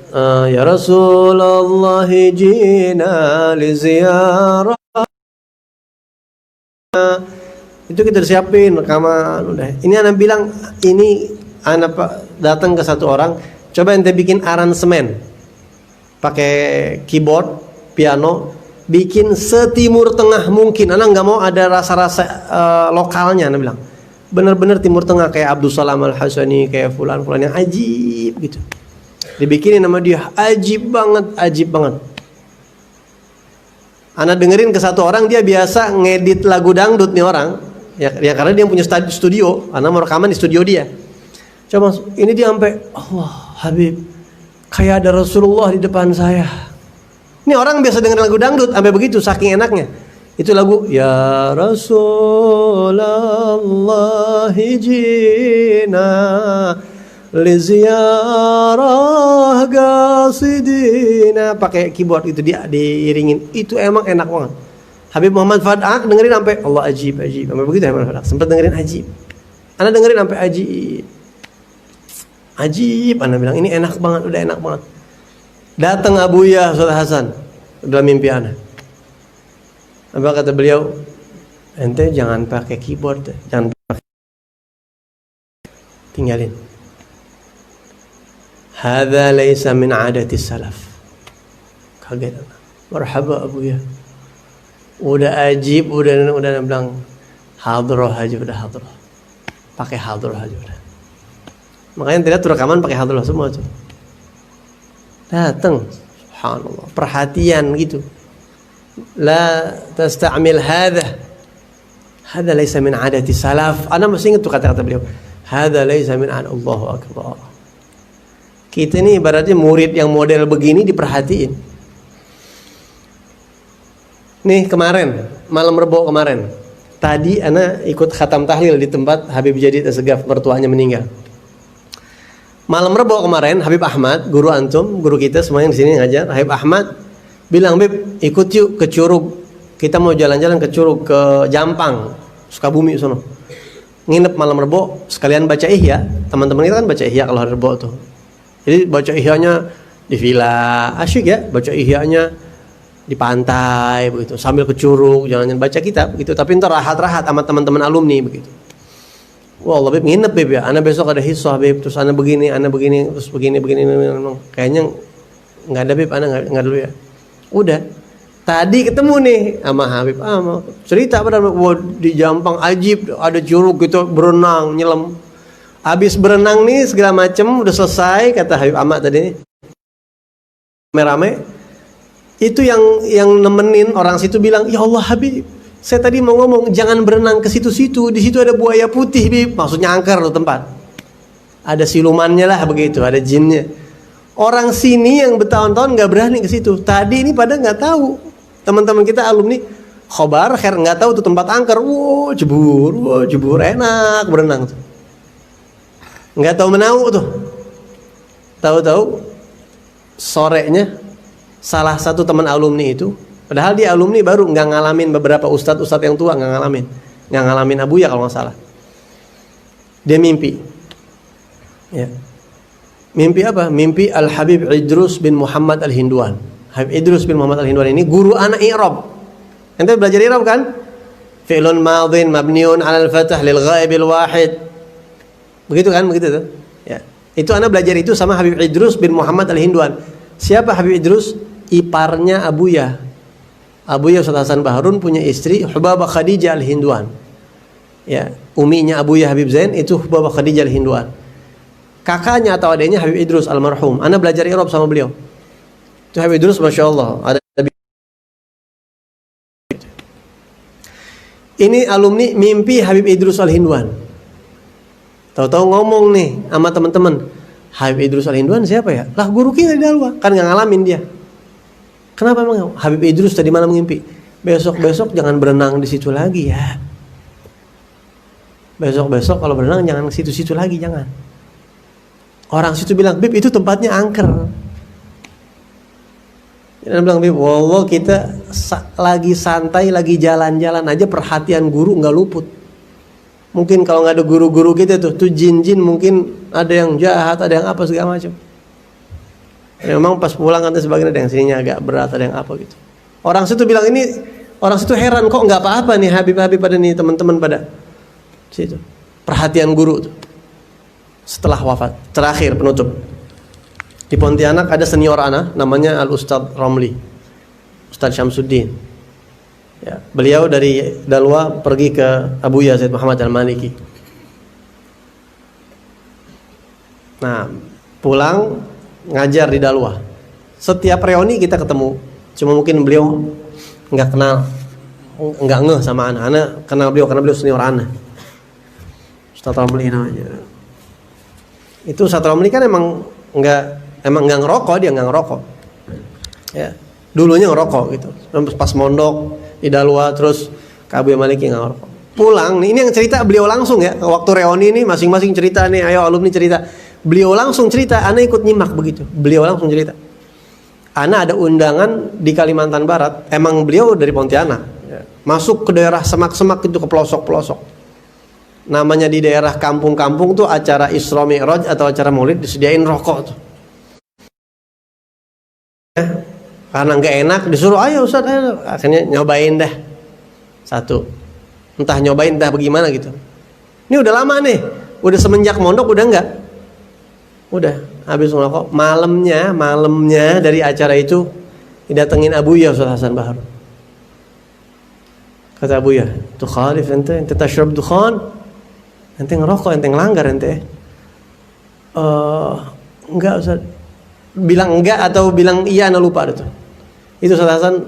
ya Rasulullah jina li ziyarah. Itu kita siapin rekaman udah. Ini anak bilang, ini anak datang ke satu orang, coba ente bikin aransemen pakai keyboard, piano, bikin setimur tengah mungkin. Anak nggak mau ada rasa-rasa lokalnya. Anak bilang bener-bener timur tengah, kayak Abdul Salam Al-Hasani, kayak fulan yang ajib gitu. Dibikinin nama dia, ajib banget. Anak dengerin ke satu orang, dia biasa ngedit lagu dangdut nih orang. Ya karena dia punya studio, anak mau rekaman di studio dia. Coba ini dia sampai, Allah Habib, kayak ada Rasulullah di depan saya. Ini orang biasa dengerin lagu dangdut sampai begitu, saking enaknya. Itu lagu Ya Rasulullah jina li ziyarah qasidina, pakai keyboard itu dia diiringin. Itu emang enak banget. Habib Muhammad Fadak dengerin sampai Allah ajib. Sampai begitu ya Muhammad Fadak. Sempat dengerin ajib. Ana dengerin sampai ajib. Ana bilang ini enak banget, udah enak banget. Datang Abuya Ustaz Hasan dalam mimpi ana. Apa kata beliau? Ente jangan pakai keyboard, jangan pakai. Tinggalin. Hadza laisa min adati salaf. Kaget. Marhaba Abuya. Udah ajib, udah bilang hadroh aja, udah hadroh. Pakai hadroh aja udah. Makanya tidak tuh rekaman pakai hadroh semua tuh. Datang, subhanallah, perhatian gitu. La tasta'mil hadha laysa min adati salaf. Ana masih ingat tuh kata-kata beliau. Hadha laysa min adati, Allahu akbar. Kita ini ibaratnya murid yang model begini diperhatiin. Nih kemarin, malam Rebo kemarin, tadi ana ikut khatam tahlil di tempat Habib Jadid Assegaf, mertuanya meninggal. Malam Rebo kemarin, Habib Ahmad, guru antum, guru kita semua yang di sini ngajar, Habib Ahmad bilang, Bib, ikut yuk ke Curug. Kita mau jalan-jalan ke Curug, ke Jampang, Sukabumi sono. Nginep malam Rebo, sekalian baca Ihya. Teman-teman kita kan baca Ihya kalau hari Rebo tuh. Jadi baca Ihyanya di villa, asyik ya, baca Ihyanya di pantai begitu, sambil ke Curug, jalan-jalan baca kitab begitu. Tapi ntar rahat-rahat sama teman-teman alumni begitu. Wah, Bib nginep Bib ya. Ana besok ada hisah Bib, terus ana begini, terus begini. Kayaknya nggak ada Bib, ana nggak dulu ya. Udah. Tadi ketemu nih sama Habib, cerita pada di Jampang ajib, ada Curug gitu, berenang, nyelam. Habis berenang nih segala macem udah selesai, kata Habib Ahmad tadi. Rame-rame. Itu yang nemenin orang situ bilang, ya Allah Habib, saya tadi mau ngomong jangan berenang ke situ-situ, di situ ada buaya putih Bib, maksudnya angker loh tempat, ada silumannya lah begitu, ada jinnya. Orang sini yang bertahun-tahun nggak berani ke situ. Tadi ini pada nggak tahu, teman-teman kita alumni khobar khair nggak tahu tuh tempat angker, jebur enak berenang tuh, nggak tahu menau tuh, tahu-tahu sorenya salah satu teman alumni itu, padahal dia alumni baru, nggak ngalamin beberapa ustadz yang tua, nggak ngalamin Abuya kalau nggak salah. Dia mimpi, ya. Mimpi apa? Mimpi Al Habib Idrus bin Muhammad Al Hinduan. Habib Idrus bin Muhammad Al Hinduan ini guru anak i'rab. Ente belajar i'rab kan? Fi'lun madhin mabniun 'alal fath lil ghaibil wahid. Begitu kan? Begitu tuh. Ya. Itu anak belajar itu sama Habib Idrus bin Muhammad Al Hinduan. Siapa Habib Idrus? Iparnya Abuya. Abuya Ustaz Hasan Baharun punya istri Hubabah Khadijah Al-Hinduan. Ya, uminya Abuya Habib Zain itu Hubabah Khadijah Al-Hinduan. Kakaknya atau adiknya Habib Idrus almarhum. Ana belajar i'rab sama beliau. Itu Habib Idrus Masya Allah. Ini alumni mimpi Habib Idrus Al-Hinduan. Tahu-tahu ngomong nih sama teman-teman, Habib Idrus Al-Hinduan siapa ya? Lah guru kita di Dalwa, kan nggak ngalamin dia. Kenapa emang Habib Idrus tadi malam ngimpi? Besok-besok jangan berenang di situ lagi ya. Besok-besok kalau berenang jangan ke situ-situ lagi, jangan. Orang situ bilang, Bib itu tempatnya angker. Dia bilang, Bib, wallah kita lagi santai, lagi jalan-jalan aja perhatian guru nggak luput. Mungkin kalau nggak ada guru-guru kita tuh jin-jin mungkin ada yang jahat, ada yang apa segala macam. Ya, memang pas pulang kan sebagian ada yang sininya agak berat, ada yang apa gitu. Orang situ bilang ini, orang situ heran kok nggak apa-apa nih Habib-habib pada nih teman-teman pada situ. Perhatian guru tuh. Setelah wafat, terakhir penutup. Di Pontianak ada senior ana namanya Al Ustadz Romli, Ustadz Syamsuddin. Ya, beliau dari Dalwa pergi ke Abuya Said Muhammad Al-Maliki. Nah, pulang ngajar di Dalwa. Setiap reuni kita ketemu. Cuma mungkin beliau nggak kenal, nggak ngeh sama ana. Ana kenal beliau karena beliau senior ana. Ustadz Romli namanya. Itu Ustadz Romli kan emang nggak ngerokok, dia nggak ngerokok. Ya, dulunya ngerokok gitu. Pas mondok di Dalwa terus ke Abuya Maliki nggak ngerokok. Pulang nih, ini yang cerita beliau langsung ya. Waktu reuni ini masing-masing cerita nih, ayo alumni cerita. Beliau langsung cerita, ana ikut nyimak begitu. Beliau langsung cerita. Ana ada undangan di Kalimantan Barat. Emang beliau dari Pontianak. Ya. Masuk ke daerah semak-semak itu ke pelosok-pelosok. Namanya di daerah kampung-kampung tuh acara Isra Mi'raj atau acara Maulid disediain rokok tuh. Ya, karena nggak enak disuruh ayo Ustaz, ayo. Akhirnya nyobain dah satu. Entah nyobain entah bagaimana gitu. Ini udah lama nih, udah semenjak mondok udah enggak. Udah habis ngerokok. Malamnya dari acara itu didatengin Abuya Ustaz Hasan Bahar. Kata Abuya, "Tu khalif ente tashrab dukhan?" Ente ngerokok, ente ngelanggar ente. Enggak Ustaz. Bilang enggak atau bilang iya, ana lupa itu. Itu Ustaz Hasan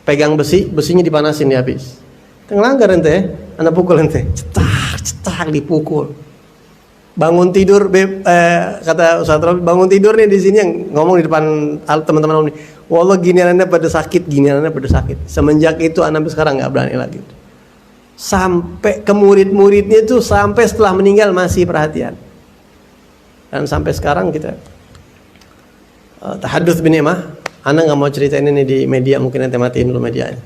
pegang besinya dipanasin dia habis. Ente ngelanggar ente, ana pukul ente. Cetak dipukul. Bangun tidur kata Ustaz Robi, bangun tidur nih di sini yang ngomong di depan teman-teman ini. Wallah giniannya pada sakit, Semenjak itu anak sekarang enggak berani lagi. Sampai ke murid-muridnya itu sampai setelah meninggal masih perhatian. Dan sampai sekarang kita tahadduts bi ni'mah. Ana enggak mau ceritain ini di media, mungkin nanti matiin dulu medianya.